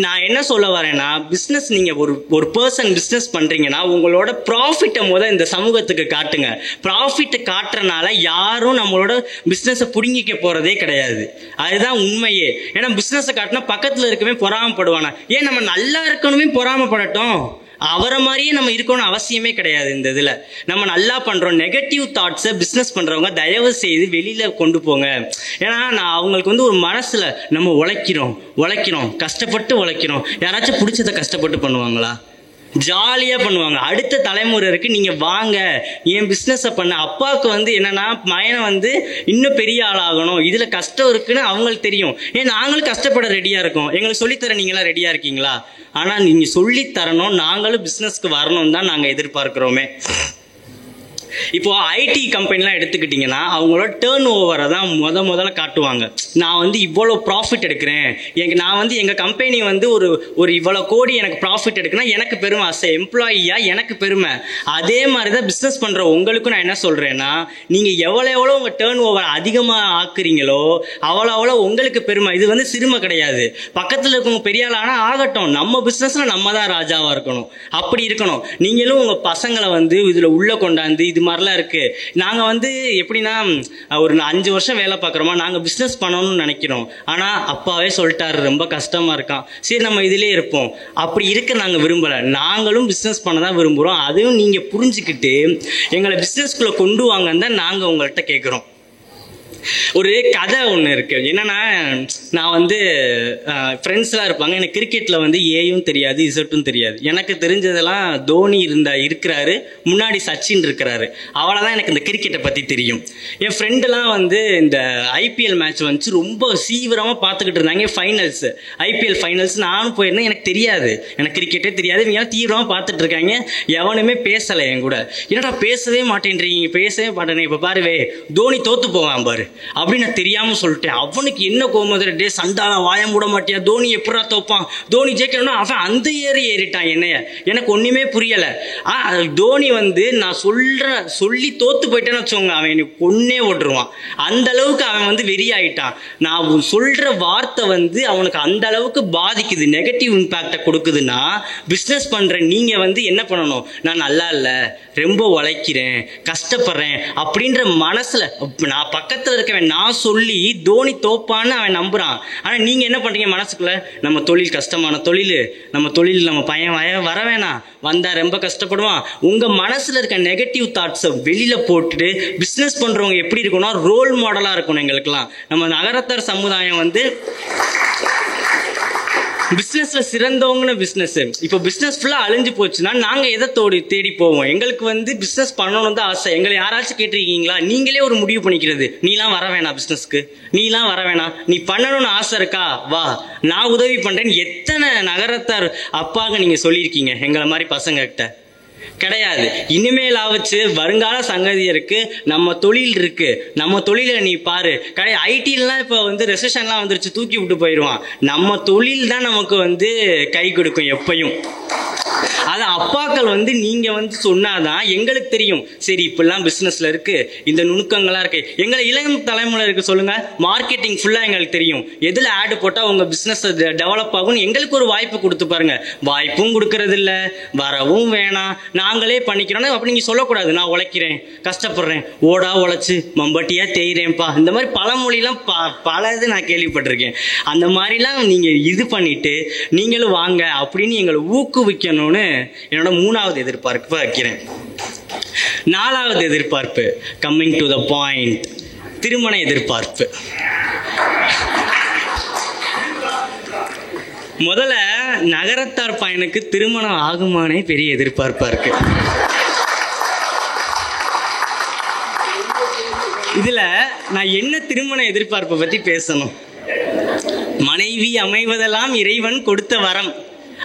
நான் என்ன சொல்ல வரேன்னா, பிசினஸ் நீங்க ஒரு பர்சன் பிசினஸ் பண்றீங்கன்னா உங்களோட ப்ராஃபிட்டை இந்த சமூகத்துக்கு காட்டுங்க. ப்ராஃபிட் காட்டுறனால யாரும் நம்மளோட பிசினஸை புடுங்கிக்க போறதே கிடையாது. அதுதான் உண்மையே. ஏன்னா பிசினஸை காட்டினா பக்கத்துல இருக்கவே பொறாமப்படுவானா? ஏன் நம்ம நல்லா இருக்கணுமே பொறாமப்படட்டும், அவரை மாதிரியே நம்ம இருக்கணும் அவசியமே கிடையாது. இந்த இதுல நம்ம நல்லா பண்றோம். நெகட்டிவ் தாட்ஸை பிசினஸ் பண்றவங்க தயவு செய்து வெளியில கொண்டு போங்க. ஏன்னா நான் அவங்களுக்கு ஒரு மனசுல நம்ம உழைக்கிறோம் கஷ்டப்பட்டு உழைக்கிறோம். யாராச்சும் பிடிச்சதை கஷ்டப்பட்டு பண்ணுவாங்களா? ஜாலியாக பண்ணுவாங்க. அடுத்த தலைமுறைக்கு நீங்கள் வாங்க என் பிஸ்னஸை பண்ண. அப்பாவுக்கு வந்து என்னென்னா மயனை வந்து இன்னும் பெரிய ஆளாகணும், இதில் கஷ்டம் இருக்குன்னு அவங்களுக்கு தெரியும். ஏன் நாங்களும் கஷ்டப்பட ரெடியாக இருக்கோம், எங்களுக்கு சொல்லித்தர நீங்களாம் ரெடியாக இருக்கீங்களா? ஆனால் நீங்கள் சொல்லித்தரணும், நாங்களும் பிஸ்னஸ்க்கு வரணும் தான் நாங்கள் எதிர்பார்க்குறோமே. இப்போ ஐடி கம்பெனிலாம் எடுத்துக்கிட்டிங்கன்னா அவங்களோட டேர்ன் ஓவரை தான் முதல்ல காட்டுவாங்க. நான் வந்து இவ்வளோ ப்ராஃபிட் எடுக்கிறேன், நான் வந்து எங்கள் கம்பெனி வந்து ஒரு இவ்வளோ கோடி எனக்கு ப்ராஃபிட் எடுக்குன்னா எனக்கு பெருமை, அஸ் எம்ப்ளாயியா எனக்கு பெருமை. அதே மாதிரி தான் பிஸ்னஸ் பண்ணுற உங்களுக்கும் நான் என்ன சொல்கிறேன்னா, நீங்கள் எவ்வளோ உங்கள் டேர்ன் ஓவர் அதிகமாக ஆக்குறீங்களோ அவ்வளோ உங்களுக்கு பெருமை. இது வந்து சிறுமை கிடையாது. பக்கத்தில் இருக்கவங்க பெரிய ஆளானா ஆகட்டும், நம்ம பிஸ்னஸில் நம்ம தான் ராஜாவாக இருக்கணும். அப்படி இருக்கணும். நீங்களும் உங்கள் பசங்களை வந்து இதில் உள்ளே கொண்டாந்து இது மாதிரிலாம் இருக்கு. நாங்க வந்து எப்படின்னா ஒரு 5 வருஷம் வேலை பார்க்குறோமா, நாங்க பிசினஸ் பண்ணணும்னு நினைக்கிறோம். ஆனா அப்பாவே சொல்லிட்டாரு ரொம்ப கஷ்டமா இருக்கான், சரி நம்ம இதிலே இருப்போம். அப்படி இருக்க நாங்க விரும்பல, நாங்களும் பிசினஸ் பண்ண தான் விரும்புறோம். அதையும் நீங்க புரிஞ்சுக்கிட்டு எங்களை பிசினஸ்குள்ள கொண்டு வாங்கன்னு தான் நாங்க உங்கள்கிட்ட கேட்குறோம். ஒரு கதை ஒன்று இருக்கு. என்னன்னா, நான் வந்து ஃப்ரெண்ட்ஸ்லாம் இருப்பாங்க. எனக்கு கிரிக்கெட்டில் வந்து ஏயும் தெரியாது இசட்டும் தெரியாது. எனக்கு தெரிஞ்சதெல்லாம் தோனி இருக்கிறாரு, முன்னாடி சச்சின் இருக்கிறாரு, அவ்வளோதான் எனக்கு இந்த கிரிக்கெட்டை பற்றி தெரியும். என் ஃப்ரெண்டெல்லாம் வந்து இந்த ஐபிஎல் மேட்ச் வந்துச்சு ரொம்ப தீவிரமாக பார்த்துக்கிட்டு இருந்தாங்க. ஃபைனல்ஸ், ஐபிஎல் ஃபைனல்ஸ் நானும் போயிருந்தேன். எனக்கு தெரியாது, எனக்கு கிரிக்கெட்டே தெரியாது. இவங்க தீவிரமாக பார்த்துட்டு இருக்காங்க. எவனுமே பேசலை என் கூட. என்னடா பேசவே மாட்டேன்றீங்க, பேசவே மாட்டேனே, இப்போ பாருவே தோனி தோத்து போவான் பாரு அப்படின்னு நான் தெரியாம சொல்லிட்டேன். அவனுக்கு என்ன கோமதுரை, டே சண்டால வாய மூட மாட்டியா, தோனி எப்படா தோப்பான், தோனி ஜெயிக்கணும்னா அவன் அந்த ஏறிட்டான் என்னைய. எனக்கு ஒண்ணுமே புரியல. தோனி வந்து நான் சொல்லி தோத்து போயிட்டேன்னு வச்சோங்க, அவன் எனக்கு கொன்னே ஓட்டுருவான். அந்த அளவுக்கு அவன் வந்து வெறி ஆயிட்டான். நான் சொல்ற வார்த்தை வந்து அவனுக்கு அந்த அளவுக்கு பாதிக்குது, நெகட்டிவ் இம்பாக்டை கொடுக்குதுன்னா, பிஸ்னஸ் பண்ற நீங்க வந்து என்ன பண்ணணும், நான் நல்லா இல்லை, ரொம்ப உழைக்கிறேன், கஷ்டப்படுறேன் அப்படின்ற மனசுல நான் பக்கத்துல இருக்கவன் நான் சொல்லி தோனி தோப்பான்னு அவன் நம்புறான். ஆனா நீங்க என்ன பண்றீங்க மனசுக்குள்ள, நம்ம தொழில் கஷ்டமான தொழில், நம்ம தொழில் நம்ம பையன் வர வேணாம், வந்தா ரொம்ப கஷ்டப்படுவான். உங்க மனசுல இருக்க நெகட்டிவ் தாட்ஸை வெளியில போட்டுட்டு பிசினஸ் பண்றவங்க எப்படி இருக்கணும், ரோல் மாடலா இருக்கணும். எங்களுக்கெல்லாம் நம்ம நகரத்தார் சமுதாயம் வந்து பிசினஸ்ல சிறந்தவங்கன்னு பிசினஸ். இப்போ பிசினஸ் ஃபுல்லா அழிஞ்சு போச்சுன்னா நாங்க எதை தேடி போவோம்? எங்களுக்கு வந்து பிசினஸ் பண்ணணும் தான் ஆசை. எங்களை யாராச்சும் கேட்டிருக்கீங்களா? நீங்களே ஒரு முடிவு பண்ணிக்கிறது, நீலாம் வர வேணாம் பிசினஸ்க்கு, நீலாம் வர வேணாம், நீ பண்ணணும்னு ஆசை இருக்கா வா, நான் உதவி பண்றேன்னு எத்தனை நகரத்தார் அப்பாங்க நீங்க சொல்லியிருக்கீங்க எங்களை மாதிரி பசங்க கிட்ட? கிடையாது. இனிமேல் ஆச்சு வருங்கால சங்கதியருக்கு நம்ம தொழில் இருக்கு, நம்ம தொழிலை நீ பாரு. ஐடிலாம் இப்போ வந்து ரெசெஷன்லாம் வந்துருச்சு, தூக்கி விட்டு போயிடுவான். நம்ம தொழில் தான் நமக்கு வந்து கை கொடுக்கும் எப்பயும். அது அப்பாக்கள் வந்து நீங்க வந்து சொன்னாதான் எங்களுக்கு தெரியும். சரி இப்பெல்லாம் பிசினஸ்ல இருக்கு, இந்த நுணுக்கங்களா இருக்கு. எங்களை இளம் தலைமுறை இருக்கு சொல்லுங்க, மார்க்கெட்டிங் ஃபுல்லா எங்களுக்கு தெரியும். எதுல ஆடு போட்டா உங்க பிசினஸ் டெவலப் ஆகும் எங்களுக்கு ஒரு வாய்ப்பு கொடுத்து பாருங்க. வாய்ப்பும் கொடுக்கறது இல்ல, வரவும் வேணாம், நாங்களே பண்ணிக்கிறோம். அப்படி நீங்க சொல்லக்கூடாது, நான் உழைக்கிறேன், கஷ்டப்படுறேன், ஓடா உழைச்சு மம்பட்டியா தேய்றேன்ப்பா. இந்த மாதிரி பழமொழிலாம் பல இது நான் கேள்விப்பட்டிருக்கேன். அந்த மாதிரிலாம் நீங்க இது பண்ணிட்டு நீங்களும் வாங்க அப்படின்னு எங்களை ஊக்குவிக்கணும்னு என்னோட 3வது எதிர்பார்ப்பு வைக்கிறேன். 4வது எதிர்பார்ப்பு, கம்மிங் டு த பாயிண்ட், திருமண எதிர்பார்ப்பு. முதல்ல நகரத்தார் பையனுக்கு திருமணம் ஆகுமானே பெரிய எதிர்பார்ப்பா இருக்கு. இதுல நான் என்ன திருமண எதிர்பார்ப்பை பத்தி பேசணும்? மனைவி அமைவதெல்லாம் இறைவன் கொடுத்த வரம்,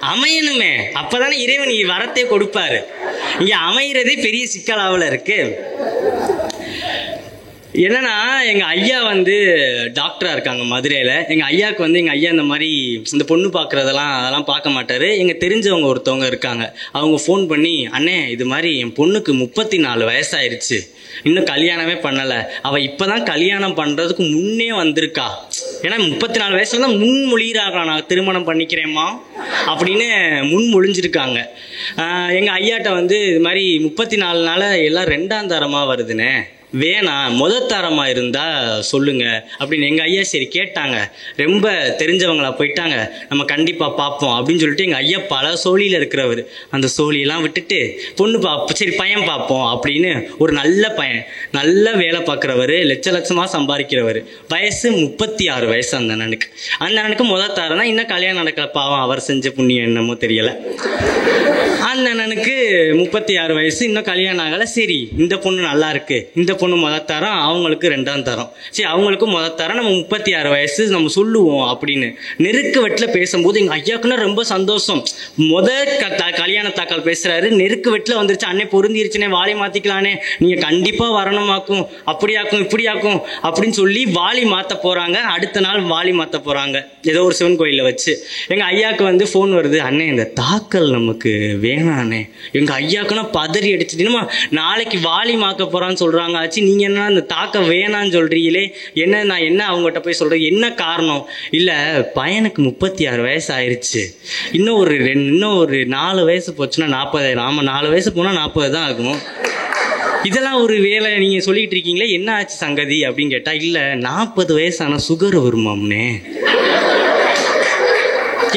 அமையணுமே, அப்பதானே இறைவன் வரத்தை கொடுப்பாரு. இங்க அமைகிறதே பெரிய சிக்கலாவில் இருக்கு. என்னன்னா, எங்க ஐயா வந்து டாக்டரா இருக்காங்க மதுரையில. எங்க ஐயாவுக்கு வந்து எங்க ஐயா இந்த மாதிரி இந்த பொண்ணு அதெல்லாம் பார்க்க மாட்டாரு. எங்க தெரிஞ்சவங்க ஒருத்தவங்க இருக்காங்க, அவங்க ஃபோன் பண்ணி, அண்ணே இது மாதிரி என் பொண்ணுக்கு 34 வயசாயிருச்சு, இன்னும் கல்யாணமே பண்ணல, அவ இப்பதான் கல்யாணம் பண்றதுக்கு முன்னே வந்திருக்கா. ஏன்னா 34 வயசுல தான் முன்மொழிகிறாங்க, நான் திருமணம் பண்ணிக்கிறேம்மா அப்படின்னு முன்மொழிஞ்சிருக்காங்க. எங்க ஐயாட்ட வந்து இது மாதிரி 34 நாள் எல்லாம் 2ஆம் தரமா வருதுண்ணே, வேணாம் முதத்தரமா இருந்தா சொல்லுங்க அப்படின்னு எங்க ஐயா சரி கேட்டாங்க. ரொம்ப தெரிஞ்சவங்களா போயிட்டாங்க, நம்ம கண்டிப்பா பார்ப்போம் அப்படின்னு சொல்லிட்டு எங்க ஐயா பல சோழியில இருக்கிறவர். அந்த சோழியெல்லாம் விட்டுட்டு பொண்ணு சரி பையன் பார்ப்போம் அப்படின்னு ஒரு நல்ல பையன், நல்ல வேலை பார்க்குறவர், லட்சமா சம்பாதிக்கிறவர். வயசு 36 வயசு அந்த அண்ணனுக்கு முதத்தாரனா இன்னும் கல்யாணம் நடக்கல, பாவம் அவர் செஞ்ச புண்ணியம் என்னமோ தெரியல. அந்த அண்ணனுக்கு 36 வயசு, இன்னும் கல்யாணம் ஆகலை. சரி, இந்த பொண்ணு நல்லா இருக்கு, இந்த பொண்ணு முதல் தரம், அவங்களுக்கு 2ஆம் தரம், சரி அவங்களுக்கு முதல் தரம், நம்ம 36 வயசு நம்ம சொல்லுவோம் அப்படின்னு நெருக்க வெட்டில் பேசும்போது எங்கள் ஐயாக்குன்னா ரொம்ப சந்தோஷம். கல்யாண தாக்கல் பேசுறாரு, நெருக்கு வெட்டில் வந்துருச்சு, அன்னை பொருந்திருச்சுனே, வாலி மாற்றிக்கலானே, நீங்கள் கண்டிப்பாக வரணுமாக்கும், அப்படியாக்கும் இப்படியாக்கும் அப்படின்னு சொல்லி வாலி மாற்ற போகிறாங்க. அடுத்த நாள் வாலி மாற்ற போகிறாங்க ஏதோ ஒரு சிவன் கோயிலில் வச்சு. எங்கள் ஐயாவுக்கு வந்து ஃபோன் வருது, அண்ணே இந்த தாக்கல் நமக்கு வேணாண்ணே. எங்கள் ஐயாக்குன்னா பதறி அடிச்சுட்டுமா, நாளைக்கு வாலி மாற்ற போகிறான்னு சொல்கிறாங்க ஆச்சு, நீங்கள் என்ன இந்த தாக்க வேணான்னு சொல்கிறீங்களே, என்ன நான் என்ன அவங்ககிட்ட போய் சொல்கிறேன், என்ன காரணம்? இல்லை பையனுக்கு 36 வயசு ஆயிடுச்சு, இன்னும் ஒரு 4 வயசு போச்சுன்னா 40. ஆமாம், 4 வயசு போனால் 40 தான் ஆகும். இதெல்லாம் ஒரு வேலை நீங்கள் சொல்லிக்கிட்டு இருக்கீங்களே, என்ன ஆச்சு சங்கதி அப்படின்னு கேட்டால், இல்லை 40 வயசான சுகர் வருமாம்னே.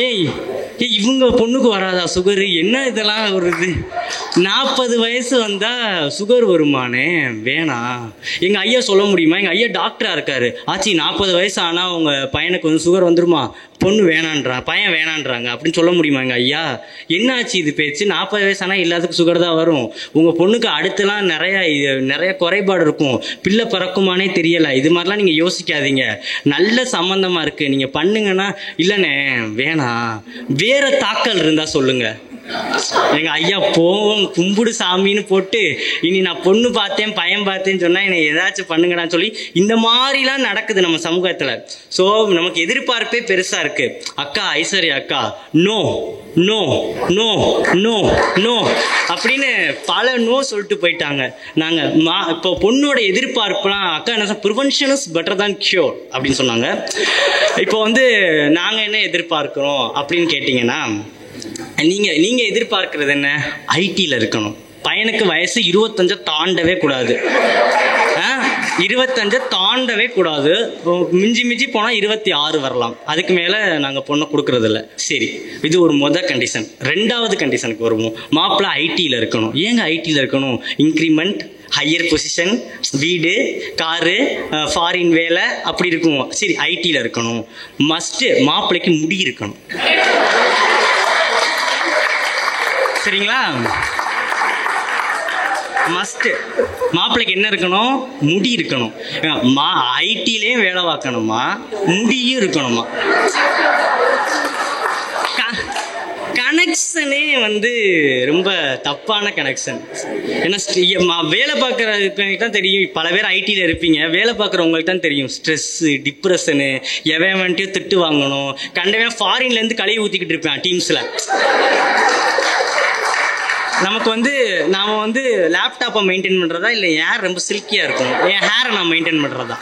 ஏய் இவங்க பொண்ணுக்கு வராதா சுகரு? என்ன இதெல்லாம் வருது? 40 வயசு வந்தால் சுகர் வருமானே, வேணாம். எங்கள் ஐயா சொல்ல முடியுமா? எங்கள் ஐயா டாக்டராக இருக்காரு. ஆச்சு 40 வயசு ஆனால் உங்கள் பையனுக்கு வந்து சுகர் வந்துருமா, பொண்ணு வேணான்றான், பையன் வேணான்றாங்க அப்படின்னு சொல்ல முடியுமா எங்கள் ஐயா? என்ன ஆச்சு இது பேச்சு? 40 வயசு ஆனால் எல்லாத்துக்கும் சுகர் தான் வரும். உங்கள் பொண்ணுக்கு அடுத்துலாம் நிறைய குறைபாடு இருக்கும், பிள்ளை பிறக்குமானே தெரியலை. இது மாதிரிலாம் நீங்கள் யோசிக்காதீங்க, நல்ல சம்மந்தமாக இருக்குது, நீங்கள் பண்ணுங்கன்னா. இல்லைண்ணே வேணாம், வேற தாக்கல் இருந்தால் சொல்லுங்க. எங்கள் ஐயா போவோம் கும்பிடு சாமின்னு போட்டு, இனி நான் பொண்ணு பார்த்தேன் பையன் பார்த்தேன்னு சொன்னால் என்னை ஏதாச்சும் பண்ணுங்கடான்னு சொல்லி இந்த மாதிரிலாம் நடக்குது நம்ம சமூகத்தில். ஸோ நமக்கு எதிர்பார்ப்பே பெருசாக இருக்கு. அக்கா ஐஸ்வர்யா அக்கா no no no no no அப்படின்னு பல நோ சொல்லிட்டு போயிட்டாங்க. நாங்கள் இப்போ பொண்ணோட எதிர்பார்ப்புலாம் அக்கா என்ன ப்ரிவென்ஷன் இஸ் பெட்டர் தான் கியூர் அப்படின்னு சொன்னாங்க. இப்போ வந்து நாங்கள் என்ன எதிர்பார்க்குறோம் அப்படின்னு கேட்டிங்கன்னா, நீங்கள் எதிர்பார்க்கறது என்ன? ஐடியில் இருக்கணும், பையனுக்கு வயசு 25 தாண்டவே கூடாது, 25 தாண்டவே கூடாது, மிஞ்சி போனால் 26 வரலாம், அதுக்கு மேலே நாங்கள் பொண்ணை கொடுக்கறதில்ல. சரி, இது ஒரு கண்டிஷன். 2வது கண்டிஷனுக்கு வருவோம். மாப்பிள்ளை ஐடியில் இருக்கணும். ஏங்க ஐடியில் இருக்கணும்? இன்க்ரிமெண்ட், ஹையர் பொசிஷன், வீடு, காரு, ஃபாரின் வேலை அப்படி இருக்கும். சரி, ஐடியில் இருக்கணும். மஸ்ட்டு மாப்பிள்ளைக்கு முடி இருக்கணும். சரிங்களா? மஸ்ட் மாப்பிள்ளைக்கு என்ன இருக்கணும்? முடி இருக்கணும். ஐடியிலையும் வேலை பார்க்கணுமா, முடியும் இருக்கணுமா. கனெக்ஷனே வந்து ரொம்ப தப்பான கனெக்ஷன். ஏன்னா வேலை பார்க்குறவங்களுக்கு தான் தெரியும். பல பேர் ஐடியில் இருப்பீங்க, வேலை பார்க்குறவங்களுக்கு தான் தெரியும் ஸ்ட்ரெஸ்ஸு, டிப்ரெஷனு, எவன் வந்துட்டு திட்டு வாங்கணும், கண்டவன் ஃபாரின்லேருந்து கழுவி ஊற்றிக்கிட்டு இருப்பேன் டீம்ஸில். நமக்கு வந்து நாம் வந்து லேப்டாப்பை மெயின்டைன் பண்ணுறதா, இல்லை ஹேர் ரொம்ப சில்கியாக இருக்கும், என் ஹேரை நான் மெயின்டைன் பண்ணுறதா,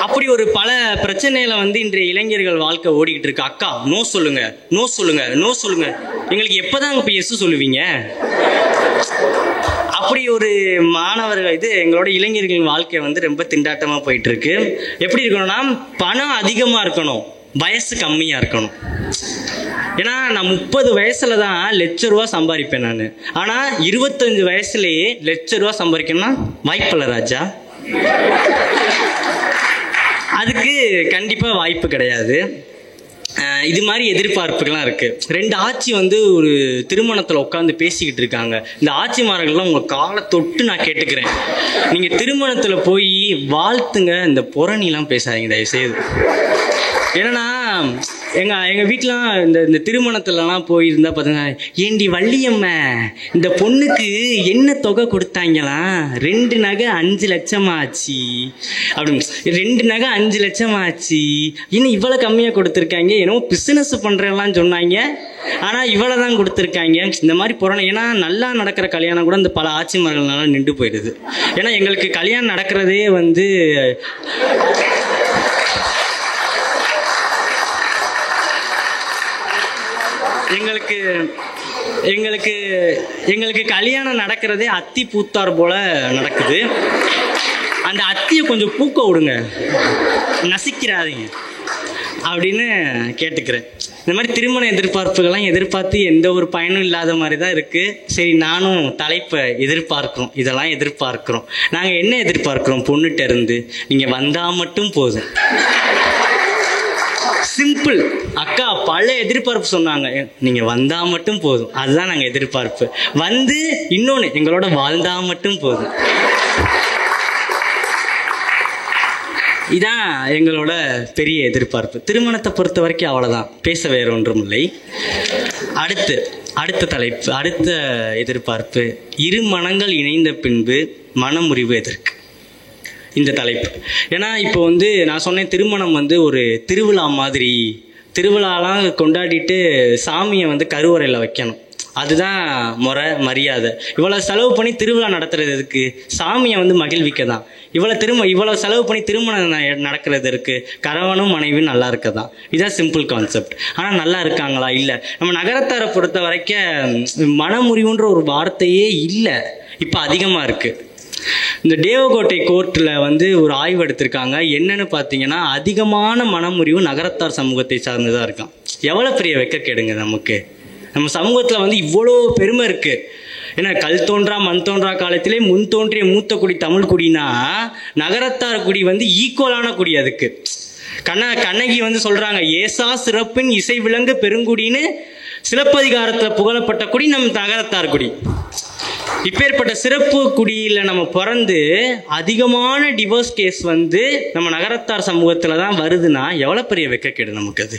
அப்படி ஒரு பல பிரச்சனையில் வந்து இன்றைய இளைஞர்கள் வாழ்க்கை ஓடிக்கிட்டு இருக்கு. அக்கா நோ சொல்லுங்க, நோ சொல்லுங்க, நோ சொல்லுங்க, எங்களுக்கு எப்போதான் இப்போ எஸ் சொல்லுவீங்க? அப்படி ஒரு மாணவர்கள் எங்களோட இளைஞர்களின் வாழ்க்கை வந்து ரொம்ப திண்டாட்டமாக போயிட்டு இருக்கு. எப்படி இருக்கணும்னா, பணம் அதிகமாக இருக்கணும், வயசு கம்மியாக இருக்கணும். ஏன்னா நான் 30 வயசுல தான் ₹1,00,000 சம்பாதிப்பேன் நான். ஆனால் 25 வயசுலேயே ₹1,00,000 சம்பாதிக்கணும்னா வாய்ப்பில்லை ராஜா. அதுக்கு கண்டிப்பாக வாய்ப்பு கிடையாது. இது மாதிரி எதிர்பார்ப்புகள்லாம் இருக்குது. 2 ஆட்சி வந்து ஒரு திருமணத்தில் உட்காந்து பேசிக்கிட்டு இருக்காங்க. இந்த ஆட்சிமார்கள்லாம் உங்கள் காலை தொட்டு நான் கேட்டுக்கிறேன், நீங்கள் திருமணத்தில் போய் வாழ்த்துங்க, இந்த புறணிலாம் பேசாதீங்க தயவுசெய்து. ஏன்னா எங்கள் வீட்டிலாம் இந்த திருமணத்துலலாம் போயிருந்தா பார்த்தீங்கன்னா, ஏண்டி வள்ளியம்மா இந்த பொண்ணுக்கு என்ன தொகை கொடுத்தாங்களாம், 2 நகை 5 லட்சம் ஆச்சு அப்படின்னு. 2 நகை 5 லட்சம் ஆச்சு, இன்னும் இவ்வளோ கம்மியாக கொடுத்துருக்காங்க, என்னவோ பிஸ்னஸ் பண்ணுறலாம் சொன்னாங்க, ஆனால் இவ்வளோ தான் கொடுத்துருக்காங்க. இந்த மாதிரி புறணை. ஏன்னா நல்லா நடக்கிற கல்யாணம் கூட இந்த பல ஆட்சிமார்கள்னால நின்று போயிடுது. ஏன்னா எங்களுக்கு கல்யாணம் நடக்கிறதே வந்து எங்களுக்கு கல்யாணம் நடக்கிறதே அத்தி பூத்தார் போல நடக்குது. அந்த அத்தியை கொஞ்சம் பூக்க விடுங்க, நசிக்கிறாதீங்க அப்படின்னு கேட்டுக்கிறேன். இந்த மாதிரி திருமண எதிர்பார்ப்புகள்லாம் எதிர்பார்த்து எந்த ஒரு பயனும் இல்லாத மாதிரி தான் இருக்குது. சரி, நானும் தலைப்பை எதிர்பார்க்குறோம், இதெல்லாம் எதிர்பார்க்குறோம். நாங்கள் என்ன எதிர்பார்க்குறோம்? பொண்ணுகிட்ட இருந்து நீங்கள் வந்தால் மட்டும் போதும், சிம்பிள். அக்கா பல எதிர்பார்ப்பு சொன்னாங்க. நீங்கள் வந்தால் மட்டும் போதும், அதுதான் நாங்கள் எதிர்பார்ப்பு. வந்து இன்னொன்று எங்களோட வாழ்ந்தால் மட்டும் போதும். இதான் எங்களோட பெரிய எதிர்பார்ப்பு. திருமணத்தை பொறுத்த வரைக்கும் அவ்வளோதான், பேச வேற ஒன்றும் இல்லை. அடுத்த தலைப்பு, அடுத்த எதிர்பார்ப்பு, இரு மனங்கள் இணைந்த பின்பு மனமுறிவு எதற்கு? இந்த தலைப்பு. ஏன்னா இப்போ வந்து நான் சொன்னேன், திருமணம் வந்து ஒரு திருவிழா மாதிரி, திருவிழாலாம் கொண்டாடிட்டு சாமியை வந்து கருவறையில் வைக்கணும், அதுதான் முறை மரியாதை. இவ்வளோ செலவு பண்ணி திருவிழா நடத்துறது எதுக்கு? சாமியை வந்து மகிழ்விக்க தான். இவ்வளோ செலவு பண்ணி திருமணம் நடக்கிறது இருக்கு, கணவனும் மனைவியும் நல்லா இருக்க தான். இதுதான் சிம்பிள் கான்செப்ட். ஆனால் நல்லா இருக்காங்களா? இல்லை. நம்ம நகரத்தாரை பொறுத்த வரைக்கும் மனமுறிவுன்ற ஒரு வார்த்தையே இல்லை, இப்போ அதிகமாக இருக்குது. இந்த தேவகோட்டை கோர்ட்டில் வந்து ஒரு ஆய்வு எடுத்திருக்காங்க. என்னன்னு பார்த்தீங்கன்னா, அதிகமான மனமுறிவு நகரத்தார் சமூகத்தை சார்ந்துதான் இருக்கான். எவ்வளோ பெரிய வெட்கக்கேடுங்க நமக்கு. நம்ம சமூகத்தில் வந்து இவ்வளோ பெருமை இருக்குது. ஏன்னா கல் தோன்றா மண் தோன்றா காலத்திலே முன் தோன்றிய மூத்த குடி தமிழ் குடினா, நகரத்தார் குடி வந்து ஈக்குவலான குடி. அதுக்கு கண்ணகி வந்து சொல்கிறாங்க, ஏசா சிறப்பின் இசை விலங்கு பெருங்குடின்னு சிலப்பதிகாரத்தில் புகழப்பட்ட குடி நம் நகரத்தார் குடி. இப்பேற்பட்ட சிறப்பு குடியில் நம்ம பிறந்து அதிகமான டிவோர்ஸ் கேஸ் வந்து நம்ம நகரத்தார் சமூகத்தில் தான் வருதுன்னா எவ்வளோ பெரிய வெட்கக்கேடு நமக்கு. அது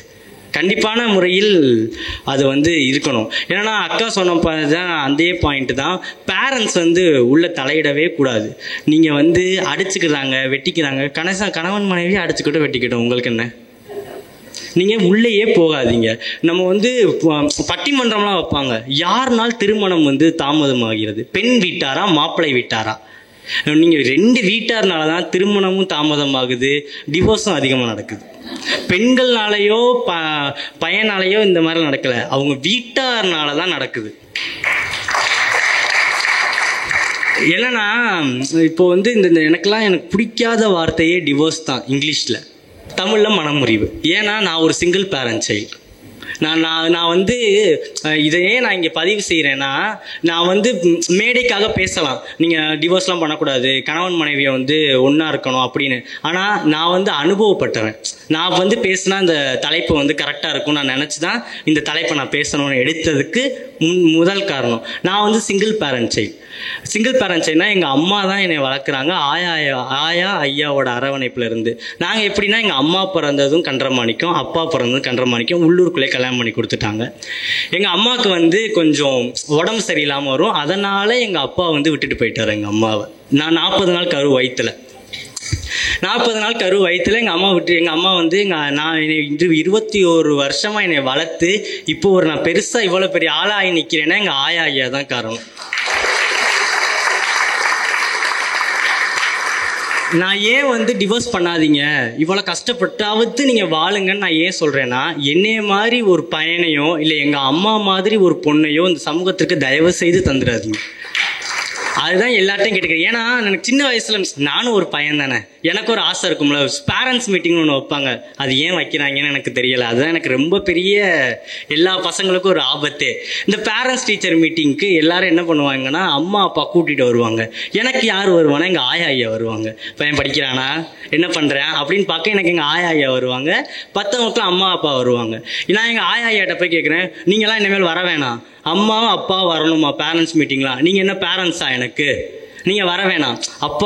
கண்டிப்பான முறையில் அது வந்து இருக்கணும். ஏன்னா அக்கா சொன்ன தான் அதே பாயிண்ட் தான், பேரண்ட்ஸ் வந்து உள்ள தலையிடவே கூடாது. நீங்கள் வந்து அடிச்சுக்கிறாங்க வெட்டிக்கிறாங்க, கணவன் மனைவி அடிச்சுக்கிட்டோம் வெட்டிக்கிட்டோம், உங்களுக்கு என்ன? நீங்கள் உள்ளேயே போகாதீங்க. நம்ம வந்து பட்டிமன்றம்லாம் வைப்பாங்க, யாருனால் திருமணம் வந்து தாமதமாகிறது, பெண் வீட்டாரா மாப்பிள்ளை வீட்டாரா? நீங்கள் 2 வீட்டார்னால தான் திருமணமும் தாமதமாகுது, டிவோர்ஸும் அதிகமாக நடக்குது. பெண்கள்னாலேயோ பையனாலேயோ இந்த மாதிரி நடக்கலை, அவங்க வீட்டார்னால தான் நடக்குது. என்னன்னா இப்போ வந்து எனக்கு பிடிக்காத வார்த்தையே டிவோர்ஸ் தான் இங்கிலீஷில். தமிழில் மனமுறிவு. ஏன்னா நான் ஒரு சிங்கிள் பேரண்ட் சைல்டு. நான் வந்து இதையே நான் இங்கே பதிவு செய்கிறேன்னா, நான் வந்து மேடைக்காக பேசலாம், நீங்கள் டிவோர்ஸ்லாம் பண்ணக்கூடாது, கணவன் மனைவியை வந்து ஒன்றா இருக்கணும் அப்படின்னு. ஆனால் நான் வந்து அனுபவப்பட்டவன். நான் வந்து பேசினா இந்த தலைப்பு வந்து கரெக்டாக இருக்கும் நான் நினச்சி தான் இந்த தலைப்பை நான் பேசணும்னு எடுத்ததுக்கு முதல் காரணம், நான் வந்து சிங்கிள் பேரண்ட் சைல்டு. எங்கள் அம்மா தான் என்னை வளர்க்குறாங்க, ஆயா ஐயாவோட அரவணைப்பில் இருந்து. நாங்கள் எப்படின்னா, எங்கள் அம்மா பிறந்ததும் கன்றமாணிக்கம், அப்பா பிறந்ததும் கன்றமாணிக்கம், உள்ளூருக்குள்ளே கல்யாணம் பண்ணி கொடுத்துட்டாங்க. எங்கள் அம்மாவுக்கு வந்து கொஞ்சம் உடம்பு சரியில்லாமல் வரும், அதனால் எங்கள் அப்பா வந்து விட்டுட்டு போயிட்டார் எங்கள் அம்மாவை. நான் 40 நாள் கரு வயிற்றுல எங்கள் அம்மா வந்து நான் 21 வருஷமாக என்னை வளர்த்து இப்போ நான் பெருசாக இவ்வளோ பெரிய ஆளாகி நிற்கிறேன்னா எங்கள் ஆயா ஐயா தான் காரணம். நான் ஏன் வந்து டிவோர்ஸ் பண்ணாதீங்க, இவ்வளோ கஷ்டப்பட்டாவது நீங்கள் வாழுங்கன்னு நான் ஏன் சொல்கிறேன்னா, என்னைய மாதிரி ஒரு பையனையோ இல்லை எங்கள் அம்மா மாதிரி ஒரு பொண்ணையோ இந்த சமூகத்திற்கு தயவு செய்து தந்துடாதீங்க. அதுதான் எல்லார்ட்டையும் கேட்டுக்கிறேன். ஏன்னா எனக்கு சின்ன வயசில் நானும் ஒரு பையன் தானே, எனக்கு ஒரு ஆசை இருக்கும்ல. பேரண்ட்ஸ் மீட்டிங்னு ஒன்று வைப்பாங்க, அது ஏன் வைக்கிறாங்கன்னு எனக்கு தெரியலை. அதுதான் எனக்கு ரொம்ப பெரிய, எல்லா பசங்களுக்கும் ஒரு ஆபத்து. இந்த பேரண்ட்ஸ் டீச்சர் மீட்டிங்க்கு எல்லாரும் என்ன பண்ணுவாங்கன்னா, அம்மா அப்பா கூட்டிகிட்டு வருவாங்க. எனக்கு யார் வருவானா, எங்கள் ஆயா ஐயா வருவாங்க. பையன் படிக்கிறானா, என்ன பண்ணுறேன் அப்படின்னு பார்க்க எனக்கு எங்கள் ஆயா ஐயா வருவாங்க. 10 மக்களும் அம்மா அப்பா வருவாங்க. நான் எங்கள் ஆயா ஐயாட்ட போய் கேட்குறேன், நீங்களாம் இனிமேல் வர வேணாம், அம்மாவும் அப்பா வரணுமா பேரண்ட்ஸ் மீட்டிங்லாம், நீங்கள் என்ன பேரண்ட்ஸா, எனக்கு நீங்கள் வர வேணாம். அப்போ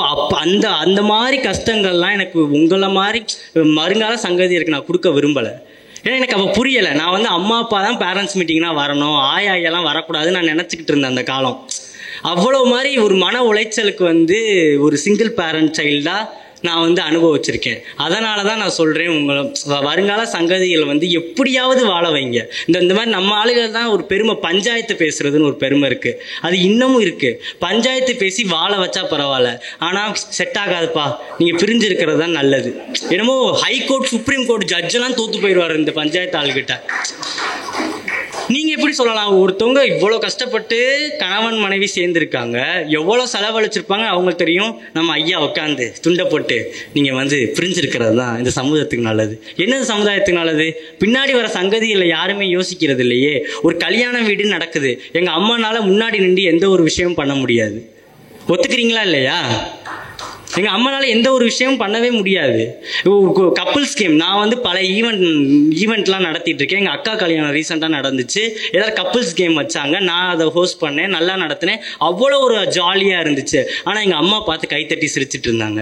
அந்த மாதிரி கஷ்டங்கள்லாம் எனக்கு உங்களை மாதிரி வருங்கால சங்கதியருக்கு நான் கொடுக்க விரும்பலை. ஏன்னா எனக்கு அப்போ புரியலை. நான் வந்து அம்மா அப்பா தான் பேரண்ட்ஸ் மீட்டிங்னா வரணும், ஆயா ஐயாலாம் வரக்கூடாதுன்னு நான் நினச்சிக்கிட்டு இருந்தேன் அந்த காலம். அவ்வளோ மாதிரி ஒரு மன உளைச்சலுக்கு வந்து ஒரு சிங்கிள் பேரண்ட் சைல்டாக நான் வந்து அனுபவிச்சிருக்கேன். அதனால தான் நான் சொல்கிறேன், உங்களை வருங்கால சங்கதிகள் வந்து எப்படியாவது வாழ வைங்க. இந்த மாதிரி நம்ம ஆளுகள் தான் ஒரு பெருமை, பஞ்சாயத்து பேசுறதுன்னு ஒரு பெருமை இருக்குது, அது இன்னமும் இருக்குது. பஞ்சாயத்து பேசி வாழ வச்சா பரவாயில்ல, ஆனால் செட் ஆகாதுப்பா, நீங்கள் பிரிஞ்சிருக்கிறது தான் நல்லது. என்னமோ ஹைகோர்ட் சுப்ரீம் கோர்ட் ஜட்ஜெல்லாம் தோற்று போயிடுவார் இந்த பஞ்சாயத்து ஆளுகிட்ட. நீங்கள் எப்படி சொல்லலாம், ஒருத்தவங்க இவ்வளோ கஷ்டப்பட்டு கணவன் மனைவி சேர்ந்துருக்காங்க, எவ்வளோ செலவழிச்சிருப்பாங்க அவங்களுக்கு தெரியும். நம்ம ஐயா உட்காந்து துண்டை போட்டு நீங்கள் வந்து பிரிஞ்சிருக்கிறது தான் இந்த சமூகத்துக்கு நல்லது. என்னது சமுதாயத்துக்கு நல்லது? பின்னாடி வர சங்கதியில் யாருமே யோசிக்கிறது இல்லையே. ஒரு கல்யாண வீடு நடக்குது, எங்கள் அம்மானால முன்னாடி நின்று எந்த ஒரு விஷயமும் பண்ண முடியாது. ஒத்துக்கிறீங்களா இல்லையா? எங்கள் அம்மானால எந்த ஒரு விஷயமும் பண்ணவே முடியாது. கப்புள்ஸ் கேம் நான் வந்து பல ஈவெண்ட்லாம் நடத்திட்டு இருக்கேன். எங்கள் அக்கா கல்யாணம் ரீசெண்டாக நடந்துச்சு. ஏதாவது கப்புள்ஸ் கேம் வச்சாங்க, நான் அதை ஹோஸ்ட் பண்ணேன், நல்லா நடத்தினேன். அவ்வளோ ஒரு ஜாலியாக இருந்துச்சு. ஆனால் எங்கள் அம்மா பார்த்து கைத்தட்டி சிரிச்சிட்டு இருந்தாங்க.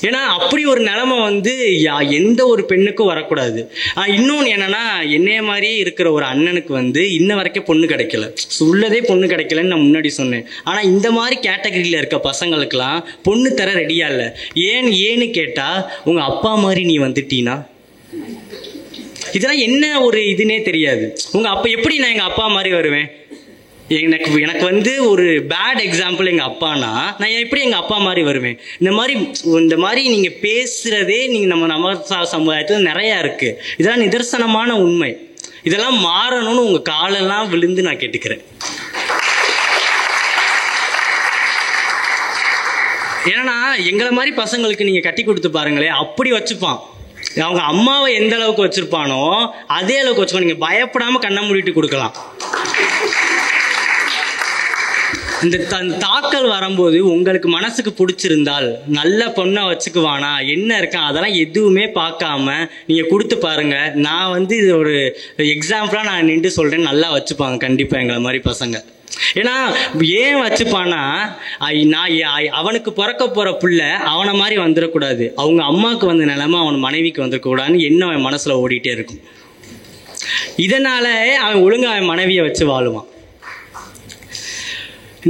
ஏன்னா அப்படி ஒரு நிலைமை வந்து எந்த ஒரு பெண்ணுக்கும் வரக்கூடாது. இன்னொன்று என்னன்னா, என்னைய மாதிரியே இருக்கிற ஒரு அண்ணனுக்கு வந்து இன்ன வரைக்கும் பொண்ணு கிடைக்கல. உள்ளதே பொண்ணு கிடைக்கலன்னு நான் முன்னாடி சொன்னேன். ஆனால் இந்த மாதிரி கேட்டகரியில் இருக்க பசங்களுக்கெல்லாம் பொண்ணு தர ரெடியா இல்லை. ஏன்னு கேட்டால், உங்கள் அப்பா மாதிரி நீ வந்துட்டீனா, இதெல்லாம் என்ன ஒரு இதுன்னே தெரியாது. உங்கள் அப்பா எப்படி நான் எங்கள் அப்பா மாதிரி வருவேன்? எனக்கு வந்து ஒரு பேட் எக்ஸாம்பிள் எங்கள் அப்பானா, நான் எப்படி எங்கள் அப்பா மாதிரி வருவேன்? இந்த மாதிரி நீங்கள் பேசுகிறதே நம்ம சமுதாயத்தில் நிறையா இருக்குது. இதெல்லாம் நிதர்சனமான உண்மை. இதெல்லாம் மாறணும்னு உங்கள் காலெல்லாம் விழுந்து நான் கேட்டுக்கிறேன். ஏன்னா எங்களை மாதிரி பசங்களுக்கு நீங்கள் கட்டி கொடுத்து பாருங்களேன், அப்படி வச்சுப்பான். அவங்க அம்மாவை எந்த அளவுக்கு வச்சுருப்பானோ அதே அளவுக்கு வச்சுக்கோ. நீங்கள் பயப்படாமல் கண்ணை மூடிட்டு கொடுக்கலாம். இந்த தாக்கல் வரும்போது உங்களுக்கு மனசுக்கு பிடிச்சிருந்தால், நல்ல பொண்ணை வச்சுக்குவானா, என்ன இருக்கான், அதெல்லாம் எதுவுமே பார்க்காம நீங்கள் கொடுத்து பாருங்க. நான் வந்து இது ஒரு எக்ஸாம்பிளாக நான் நின்று சொல்கிறேன், நல்லா வச்சுப்பாங்க கண்டிப்பாக எங்களை மாதிரி பசங்க. ஏன்னா ஏன் வச்சுப்பானா, அவனுக்கு பிறக்க போகிற பிள்ளை அவனை மாதிரி வந்துடக்கூடாது, அவங்க அம்மாவுக்கு வந்த நிலைமை அவன் மனைவிக்கு வந்துடக்கூடாதுன்னு என்ன அவன் மனசில் ஓடிட்டே இருக்கும். இதனால அவன் ஒழுங்காக அவன் மனைவியை வச்சு வாழுவான்.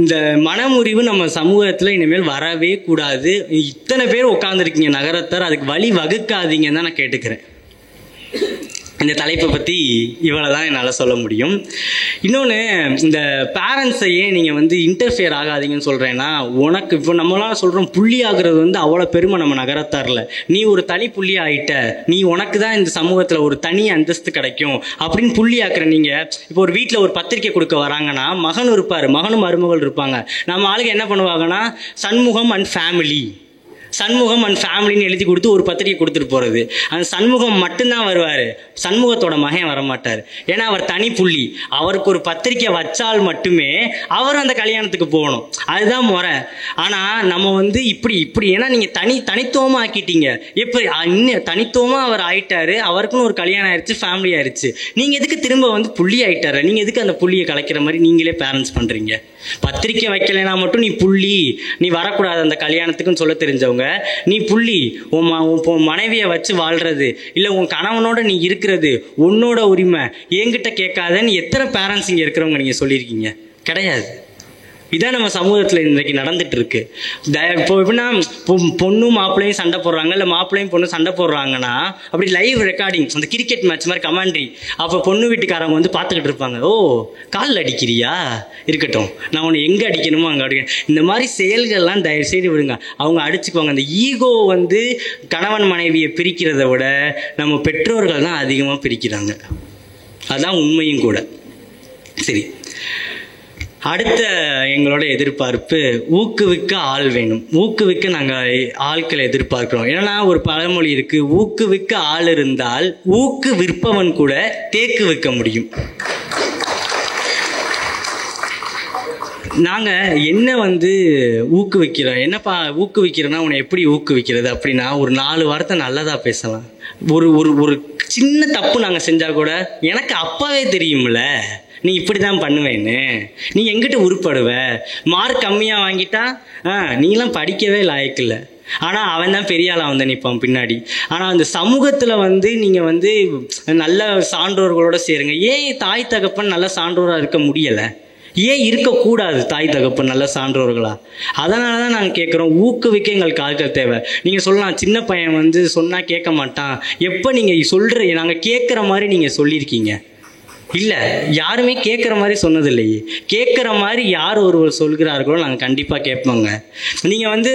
இந்த மனமுறிவு நம்ம சமூகத்தில் இனிமேல் வரவே கூடாது. இத்தனை பேர் உட்காந்துருக்கீங்க நகரத்தார், அதுக்கு வழி வகுக்காதீங்கன்னு தான் நான் கேட்டுக்கிறேன். இந்த தலைப்பை பற்றி இவ்வளோ தான் என்னால் சொல்ல முடியும். இன்னொன்று, இந்த பேரண்ட்ஸை ஏன் நீங்கள் வந்து இன்டர்ஃபியர் ஆகாதீங்கன்னு சொல்கிறேன்னா, உனக்கு இப்போ நம்மளாம் சொல்கிறோம் புள்ளி ஆகுறது வந்து அவ்வளோ பெருமை நம்ம நகரத்தாரில். நீ ஒரு தனி புள்ளி ஆகிட்ட, நீ உனக்கு தான் இந்த சமூகத்தில் ஒரு தனி அந்தஸ்து கிடைக்கும் அப்படின்னு புள்ளி ஆக்குற. நீங்கள் இப்போ ஒரு வீட்டில் ஒரு பத்திரிக்கை கொடுக்க வராங்கன்னா, மகன் இருப்பார், மகனும் மருமகள் இருப்பாங்க. நம்ம ஆளுங்க என்ன பண்ணுவாங்கன்னா, Shanmugam and family, Shanmugam and ஃபேமிலின்னு எழுதி கொடுத்து ஒரு பத்திரிக்கை கொடுத்துட்டு போகிறது. அந்த சண்முகம் மட்டும்தான் வருவார், சண்முகத்தோட மகன் வரமாட்டார். ஏன்னா அவர் தனி புள்ளி. அவருக்கு ஒரு பத்திரிக்கை வச்சால் மட்டுமே அவர் அந்த கல்யாணத்துக்கு போகணும். அதுதான் முறை. ஆனால் நம்ம வந்து இப்படி ஏன்னா நீங்கள் தனித்துவமாக ஆக்கிட்டீங்க. இப்போ இன்னும் தனித்துவமாக அவர் ஆயிட்டாரு, அவருக்குன்னு ஒரு கல்யாணம் ஆயிடுச்சு, ஃபேமிலி ஆயிடுச்சு. நீங்கள் எதுக்கு திரும்ப வந்து புள்ளி ஆயிட்டாரு? நீங்கள் எதுக்கு அந்த புள்ளியை கலைக்கிற மாதிரி நீங்களே பேரண்ட்ஸ் பண்ணுறீங்க? பத்திரிக்கை வைக்கலைன்னா மட்டும் நீ புள்ளி, நீ வரக்கூடாது அந்த கல்யாணத்துக்குன்னு சொல்ல தெரிஞ்சவங்க, நீ புள்ளி, உன் மனைவியை வச்சு வாழ்றது இல்லை உன் கணவனோட நீ இருக்கிறது உன்னோட உரிமை, என்கிட்ட கேட்காதன்னு எத்தனை பேரண்ட்ஸ் இங்கே இருக்கிறவங்க நீங்கள் சொல்லியிருக்கீங்க? கிடையாது. இதான் நம்ம சமூகத்தில் இன்றைக்கி நடந்துட்டு இருக்கு. இப்போ எப்படின்னா, பொண்ணும் மாப்பிள்ளையும் சண்டை போடுறாங்க, இல்லை மாப்பிள்ளையும் பொண்ணு சண்டை போடுறாங்கன்னா, அப்படி லைவ் ரெக்கார்டிங், அந்த கிரிக்கெட் மேட்ச் மாதிரி கமெண்ட்ரி. அப்போ பொண்ணு வீட்டுக்காரங்க வந்து பார்த்துக்கிட்டு இருப்பாங்க. ஓ, காலில் அடிக்கிறியா, இருக்கட்டும், நான் உன்னை எங்கே அடிக்கணுமோ அங்கே அடிக்கணும். இந்த மாதிரி செயல்கள்லாம் தயவுசெய்து விடுங்க. அவங்க அடிச்சுக்குவாங்க. அந்த ஈகோ வந்து கணவன் மனைவியை பிரிக்கிறத விட நம்ம பெற்றோர்கள் தான் அதிகமாக பிரிக்கிறாங்க. அதுதான் உண்மையும் கூட. சரி, அடுத்த எங்களோட எதிர்பார்ப்பு, ஊக்குவிக்க ஆள் வேணும். ஊக்குவிக்க நாங்கள் ஆட்களை எதிர்பார்க்கிறோம். ஏன்னா ஒரு பழமொழி இருக்கு, ஊக்குவிக்க ஆள் இருந்தால் ஊக்கு விற்பவன் கூட தேக்கு விற்க முடியும். நாங்கள் என்ன வந்து ஊக்குவிக்கிறோம், என்னப்பா ஊக்குவிக்கிறோன்னா உன்னை எப்படி ஊக்குவிக்கிறது அப்படின்னா, ஒரு 4 வார்த்தை நல்லதாக பேசலாம். ஒரு சின்ன தப்பு நாங்கள் செஞ்சால் கூட எனக்கு அப்பாவே தெரியும்ல நீ இப்படி தான் பண்ணுவேன்னு, நீ எங்கிட்ட உருப்படுவ, மார்க் கம்மியாக வாங்கிட்டா நீலாம் படிக்கவே லாயக்கில்லை, ஆனால் அவன் தான் பெரிய ஆளாக வந்து நிற்பான் பின்னாடி. ஆனால் அந்த சமூகத்தில் வந்து நீங்கள் வந்து நல்ல சான்றோர்களோட சேருங்க. ஏன் தாய் தகப்பன் நல்ல சான்றோராக இருக்க முடியலை? ஏன் இருக்கக்கூடாது தாய் தகப்பன் நல்ல சான்றோர்களா? அதனால தான் நாங்கள் கேட்குறோம், ஊக்குவிக்க எங்களுக்கு ஆட்கள் தேவை. நீங்கள் சொல்லலாம், சின்ன பையன் வந்து சொன்னால் கேட்க மாட்டான். எப்போ நீங்கள் சொல்கிற நாங்கள் கேட்குற மாதிரி நீங்கள் சொல்லியிருக்கீங்க? இல்லை, யாருமே கேட்குற மாதிரி சொன்னதில்லையே. கேட்குற மாதிரி யார் ஒருவர் சொல்கிறார்களோ நாங்கள் கண்டிப்பாக கேட்போங்க. நீங்கள் வந்து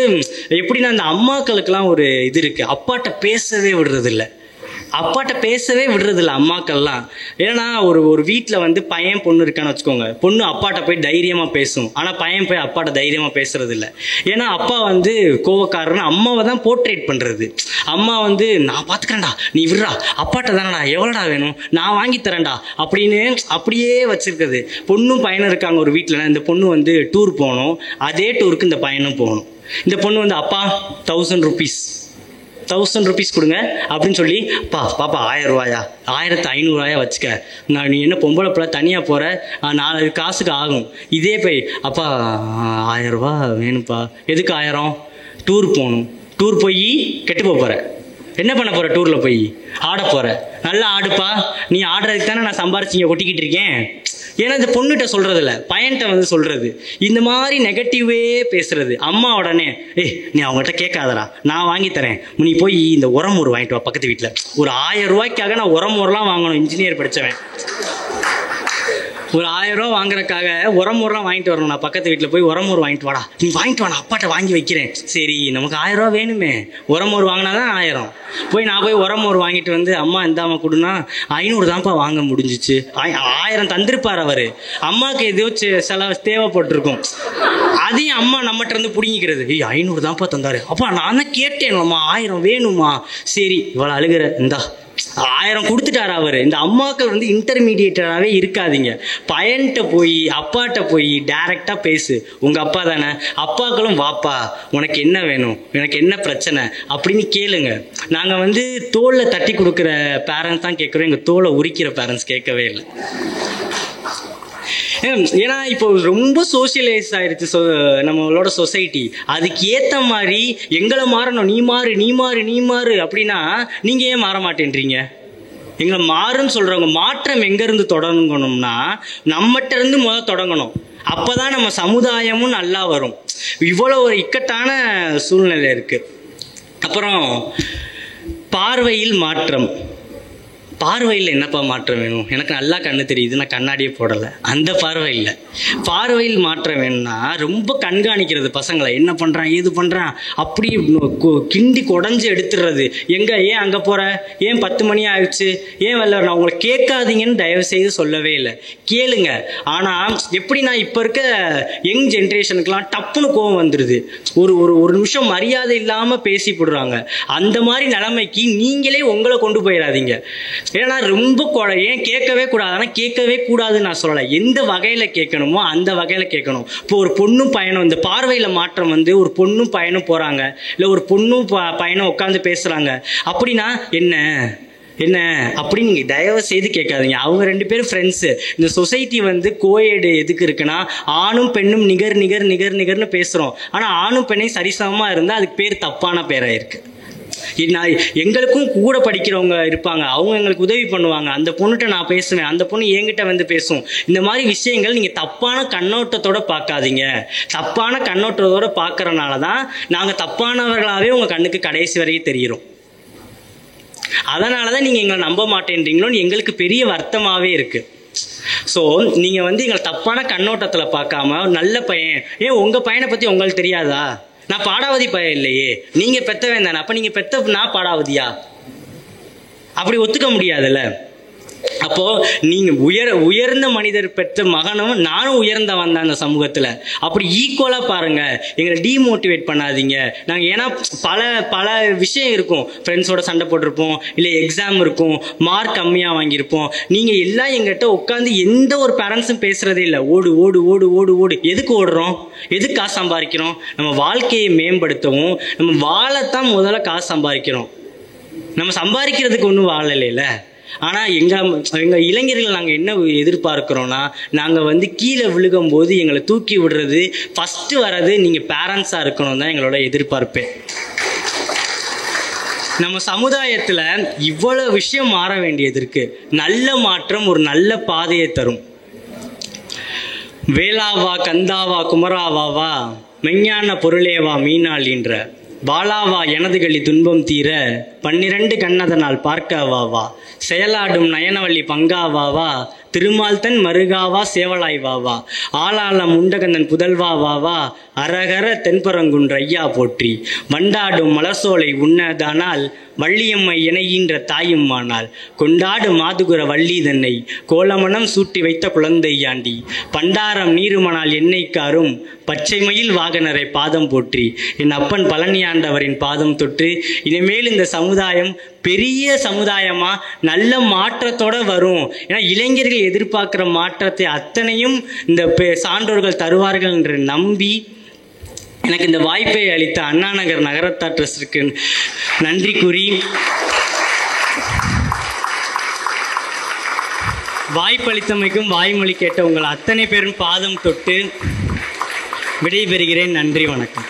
எப்படின்னா, அந்த அம்மாக்களுக்கெல்லாம் ஒரு இது இருக்குது, அப்பாட்ட பேசவே விடுறதில்ல. அப்பாட்ட பேசவே விடுறதில்ல அம்மாக்கள்லாம். ஏன்னா ஒரு வீட்டில் வந்து பையன் பொண்ணு இருக்கான்னு வச்சுக்கோங்க, பொண்ணு அப்பாட்ட போய் தைரியமாக பேசும், ஆனால் பையன் போய் அப்பாட்ட தைரியமாக பேசுறது இல்லை. ஏன்னா அப்பா வந்து கோவக்காரன்னு அம்மாவை தான் போர்ட்ரேட் பண்ணுறது. அம்மா வந்து நான் பார்த்துக்கிறேன்டா, நீ விடுறா, அப்பாட்ட தானடா, எவ்வளோடா வேணும், நான் வாங்கி தரேன்டா அப்படின்னு அப்படியே வச்சிருக்குது. பொண்ணும் பையனும் இருக்காங்க ஒரு வீட்டில். இந்த பொண்ணு வந்து டூர் போகணும், அதே டூருக்கு இந்த பையனும் போகணும். இந்த பொண்ணு வந்து அப்பா 1000 rupees கொடுங்க அப்படின்னு சொல்லி, பாப்பா 1000 ரூபாயா, 1500 வச்சுக்க, நான் நீ என்ன பொம்பளை பிள்ளை தனியாக போகிற, 4 காசுக்கு ஆகும். இதே போய் அப்பா 1000 ரூபா வேணும்ப்பா. எதுக்கு 1000? டூர் போகணும். டூர் போய் கெட்டு போகிற, என்ன பண்ண போகிற, டூரில் போய் ஆட போகிற, நல்லா ஆடுப்பா, நீ ஆடுறதுக்கு தானே நான் சம்பாரிச்சு இங்கே கொட்டிக்கிட்டு இருக்கேன். ஏன்னா இந்த பொண்ணுகிட்ட சொல்கிறது இல்லை, பையன்கிட்ட வந்து சொல்கிறது. இந்த மாதிரி நெகட்டிவே பேசுறது. அம்மா உடனே நீ அவங்ககிட்ட கேட்காதடா, நான் வாங்கி தரேன், நீ போய் இந்த உரமூர் வாங்கிட்டு வா பக்கத்து வீட்டில். ஒரு 1000 ரூபாய்க்காக நான் உரமூர்லாம் வாங்கணும், இன்ஜினியர் படித்தவன். ஒரு 1000 ரூபா வாங்குறதுக்காக உரமூர்லாம் வாங்கிட்டு வரணும். நான் பக்கத்து வீட்டில் போய் உரமூர் வாங்கிட்டு வாடா, நீ வாங்கிட்டு வா, நான் அப்பாட்ட வாங்கி வைக்கிறேன். சரி, நமக்கு 1000 ரூபா வேணுமே, உரமூர் வாங்கினா தான் 1000. நான் போய் உரமூர் வாங்கிட்டு வந்து அம்மா இந்தாம கொடுனா 500 தான்ப்பா வாங்க முடிஞ்சிச்சு. 1000 தந்திருப்பார் அவர். அம்மாவுக்கு எதையோ செலவு தேவைப்பட்டிருக்கும், அதையும் அம்மா நம்மகிட்ட இருந்து பிடிங்கிக்கிறது. 500 தான்ப்பா தந்தாரு, அப்பா நான் தான் கேட்டேன்லம்மா 1000 வேணுமா. சரி இவ்வளோ அழுகிற, இந்தா 1000 கொடுத்துட்டாரு அவர். இந்த அம்மாக்கள் வந்து இன்டர்மீடியேட்டராகவே இருக்காதீங்க. பையன்கிட்ட போய் அப்பாட்ட போய் டைரக்டா பேசு. உங்க அப்பா தானே, அப்பாக்களும் வாப்பா உனக்கு என்ன வேணும், எனக்கு என்ன பிரச்சனை அப்படின்னு கேளுங்க. நாங்கள் வந்து தோளில் தட்டி கொடுக்குற பேரண்ட்ஸ் தான் கேட்குறோம், எங்கள் தோலை உரிக்கிற பேரண்ட்ஸ் கேட்கவே இல்லை. ஏன்னா இப்போ ரொம்ப சோசியலைஸ் ஆயிடுச்சு நம்மளோட சொசைட்டி. அதுக்கு ஏற்ற மாதிரி எங்களை மாறணும், நீ மாறு நீ மாறு நீ மாறு அப்படின்னா நீங்க ஏன் மாற மாட்டேன்றீங்க? எங்களை மாறுன்னு சொல்றவங்க மாற்றம் எங்கேருந்து தொடங்கணும்னா நம்மகிட்ட இருந்து முதல் தொடங்கணும். அப்போதான் நம்ம சமுதாயமும் நல்லா வரும். இவ்வளோ ஒரு இக்கட்டான சூழ்நிலை இருக்கு. அப்புறம் பார்வையில் மாற்றம். பார்வையில் என்னப்பா மாற்றம் வேணும்? எனக்கு நல்லா கண்ணு தெரியுது, நான் கண்ணாடியே போடலை, அந்த பார்வை இல்லை. பார்வையில் மாற்றம் வேணும்னா ரொம்ப கண்காணிக்கிறது, பசங்களை என்ன பண்ணுறான் ஏது பண்ணுறான் அப்படி கிண்டி குடஞ்சி எடுத்துடுறது. ஏன் அங்கே போகிற, ஏன் 10 மணி ஆயிடுச்சு, ஏன் வெளில நான் உங்களை கேட்காதீங்கன்னு தயவு செய்து சொல்லவே இல்லை, கேளுங்க. ஆனால் எப்படின்னா இப்போ இருக்க யங் ஜென்ரேஷனுக்கெலாம் டப்புன்னு கோவம் வந்துடுது, ஒரு நிமிஷம் மரியாதை இல்லாமல் பேசி போடுறாங்க. அந்த மாதிரி நிலைமைக்கு நீங்களே உங்களை கொண்டு போயிடாதீங்க. ஏன்னா ரொம்ப ஏன் கேட்கவே கூடாது, ஆனால் கேட்கவே கூடாதுன்னு நான் சொல்லலை, எந்த வகையில் கேட்கணுமோ அந்த வகையில் கேட்கணும். இப்போ ஒரு பொண்ணும் பையனும், இந்த பார்வையில் மாற்றம் வந்து ஒரு பொண்ணும் பையனும் போகிறாங்க, இல்லை ஒரு பொண்ணும் பையனும் உட்காந்து பேசுகிறாங்க அப்படின்னா என்ன அப்படின்னு நீங்கள் தயவு செய்து கேட்காதீங்க. அவங்க 2 பேரும் ஃப்ரெண்ட்ஸு. இந்த சொசைட்டி வந்து கோயேடு எதுக்கு இருக்குன்னா, ஆணும் பெண்ணும் நிகர் நிகர் நிகர் நிகர்னு பேசுகிறோம். ஆனால் ஆணும் பெண்ணையும் சரிசமமாக இருந்தால் அதுக்கு பேர் தப்பான பேராக இருக்குது. எங்களுக்கும் கூட படிக்கிறவங்க இருப்பாங்க, அவங்க எங்களுக்கு உதவி பண்ணுவாங்க, அந்த பொண்ணுகிட்ட நான் பேசுவேன், அந்த பொண்ணு என்கிட்ட வந்து பேசும். இந்த மாதிரி விஷயங்கள் நீங்கள் தப்பான கண்ணோட்டத்தோட பார்க்காதீங்க. தப்பான கண்ணோட்டத்தோட பார்க்கறனால தான் நாங்கள் தப்பானவர்களாகவே உங்கள் கண்ணுக்கு கடைசி வரைக்கும் தெரிகிறோம். அதனால தான் நீங்கள் எங்களை நம்ப மாட்டேன்றீங்களோன்னு எங்களுக்கு பெரிய வருத்தமாகவே இருக்குது. ஸோ நீங்கள் வந்து எங்களை தப்பான கண்ணோட்டத்தில் பார்க்காம நல்ல பையன், ஏன் உங்கள் பையனை பற்றி உங்களுக்கு தெரியாதா? நான் பாடாவதி பையன் இல்லையே, நீங்கள் பெத்தவன் தானே, அப்போ நீங்கள் பெத்த நான் பாடாவதியா? அப்படி ஒத்துக்க முடியாதுல்ல. அப்போ நீங்க உயர்ந்த மனிதர் பெற்ற மகனும் நானும் உயர்ந்தவன் தான் இந்த சமூகத்துல. அப்படி ஈக்குவலா பாருங்க, எங்களை டீமோட்டிவேட் பண்ணாதீங்க. நாங்க ஏன்னா பல விஷயம் இருக்கும், ஃப்ரெண்ட்ஸோட சண்டை போட்டிருப்போம், இல்லை எக்ஸாம் இருக்கும், மார்க் கம்மியா வாங்கியிருப்போம். நீங்க எல்லாம் எங்கிட்ட உட்காந்து எந்த ஒரு பேரண்ட்ஸும் பேசுறதே இல்லை. ஓடு ஓடு ஓடு ஓடு ஓடு. எதுக்கு ஓடுறோம்? எதுக்கு காசு சம்பாதிக்கிறோம்? நம்ம வாழ்க்கையை மேம்படுத்தவும் நம்ம வாழத்தான் முதல்ல காசு சம்பாதிக்கிறோம். நம்ம சம்பாதிக்கிறதுக்கு ஒன்றும் வாழலைல. ஆனால் எங்கள் இளைஞர்கள் நாங்கள் என்ன எதிர்பார்க்குறோன்னா, நாங்கள் வந்து கீழே விழுகும் போது எங்களை தூக்கி விடுறது ஃபஸ்ட்டு வர்றது நீங்கள் பேரண்ட்ஸாக இருக்கணும் தான் எங்களோட எதிர்பார்ப்பே. நம்ம சமுதாயத்தில் இவ்வளோ விஷயம் மாற வேண்டியது இருக்குது. நல்ல மாற்றம் ஒரு நல்ல பாதையை தரும். வேளாவா கந்தாவா குமராவாவா மெஞ்ஞான பொருளேவா மீனாளின்ற வாளாவா எனதுகளி துன்பம் தீர 12 கண்ணதனால் பார்க்கவாவா செயலாடும் நயனவள்ளி பங்காவாவா திருமால் தன் மருகாவா சேவலாய்வாவா ஆளாளம் உண்டகந்தன் புதல்வாவாவா அரகர தென்பரங்குன்ற ஐயா போற்றி வண்டாடும் மலர்சோலை உண்ணதானால் வள்ளியம்மை இணைகின்ற தாயும்மானால் கொண்டாடு மாதுகுர வள்ளி தன்னை கோலமனம் சூட்டி வைத்த குழந்தை யாண்டி பண்டாரம் நீருமனால் எண்ணெய்க்காரும் பச்சைமயில் வாகனரை பாதம் போற்றி என் அப்பன் பழனி ஆண்டவரின் பாதம் தொட்டு இனிமேல் இந்த சமுதாயம் பெரிய சமுதாயமா நல்ல மாற்றத்தோட வரும். ஏன்னா இளைஞர்கள் எதிர்பார்க்கிற மாற்றத்தை அத்தனையும் இந்த சான்றோர்கள் தருவார்கள் என்று நம்பி எனக்கு இந்த வாய்ப்பை அளித்த அண்ணா நகர் நகரத்தார் ட்ரஸ்டிற்கு நன்றி கூறி வாய்ப்பளித்தமைக்கும் வாய்மொழி கேட்ட உங்கள் அத்தனை பேரும் பாதம் தொட்டு விடைபெறுகிறேன். நன்றி, வணக்கம்.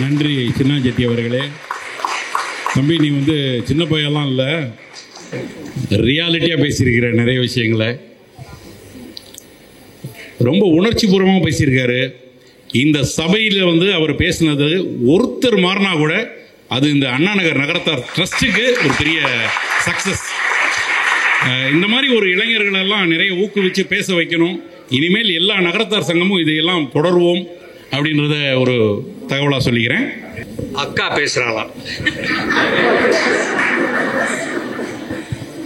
நன்றி சின்னாஜெட்டி அவர்களே. தம்பி, நீ சின்ன பையெல்லாம் இல்லை, ரியாலிட்டியாக பேசியிருக்கிற நிறைய விஷயங்களை ரொம்ப உணர்ச்சி பூர்வமாக பேசியிருக்காரு. இந்த சபையில் அவர் பேசினது ஒருத்தர் மாறினா கூட அது இந்த அண்ணா நகர் நகரத்தார் ட்ரஸ்ட்டுக்கு ஒரு பெரிய சக்ஸஸ். இந்த மாதிரி ஒரு இளைஞர்களெல்லாம் நிறைய ஊக்குவிச்சு பேச வைக்கணும். இனிமேல் எல்லா நகரத்தார் சங்கமும் இதையெல்லாம் தொடர்வோம் அப்படின்றத ஒரு தகவலாக சொல்லிக்கிறேன். அக்கா பேசுகிறாளாம்.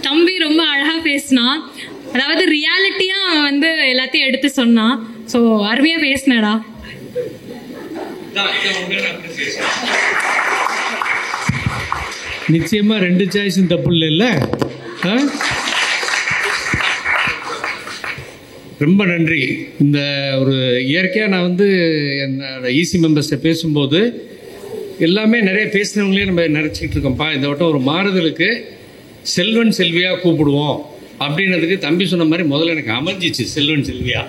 தம்பி ரொம்ப அழகாக பேசினான். அதாவது ரியாலிட்டியாக எல்லாத்தையும் எடுத்து சொன்னான். ஸோ அருமையாக பேசினடா. நிச்சயமா 2 சாய்ஸும் தப்பு இல்லைல்ல. ரொம்ப நன்றி. இந்த ஒரு இயற்கையாக நான் என்னோட ஈசி மெம்பர்ஸ்கிட்ட பேசும்போது எல்லாமே நிறைய பேசினவங்களே நம்ம நினச்சிக்கிட்டு இருக்கோம்ப்பா. இந்த வட்டம் ஒரு மாறுதலுக்கு செல்வன் செல்வியாக கூப்பிடுவோம் அப்படின்றதுக்கு தம்பி சொன்ன மாதிரி முதல்ல எனக்கு அமைஞ்சிச்சு செல்வன் செல்வியா.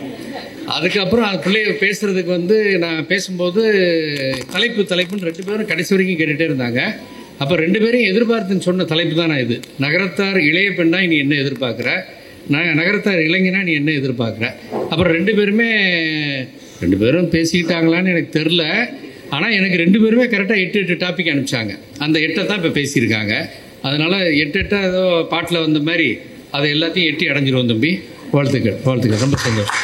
அதுக்கப்புறம் அது பிள்ளைய பேசுகிறதுக்கு நான் பேசும்போது தலைப்புன்னு 2 பேரும் கடைசி வரைக்கும் கேட்டுகிட்டே இருந்தாங்க. அப்போ 2 பேரையும் எதிர்பார்த்துன்னு சொன்ன தலைப்பு தான் நான் இது. நகரத்தார் இளைய பெண்ணா நீ என்ன எதிர்பார்க்குற, நகரத்தார் இளைஞனா நீ என்ன எதிர்பார்க்குற. அப்புறம் 2 பேரும் பேசிக்கிட்டாங்களான்னு எனக்கு தெரில. ஆனால் எனக்கு 2 பேருமே கரெக்டாக 8 டாபிக் அனுப்பிச்சாங்க. அந்த 8 தான் இப்போ பேசியிருக்காங்க. அதனால் 8 ஏதோ பாட்டில் வந்த மாதிரி அதை எல்லாத்தையும் எட்டி அடைஞ்சிருவோம் தம்பி. வாழ்த்துக்கள், ரொம்ப சந்தோஷம்.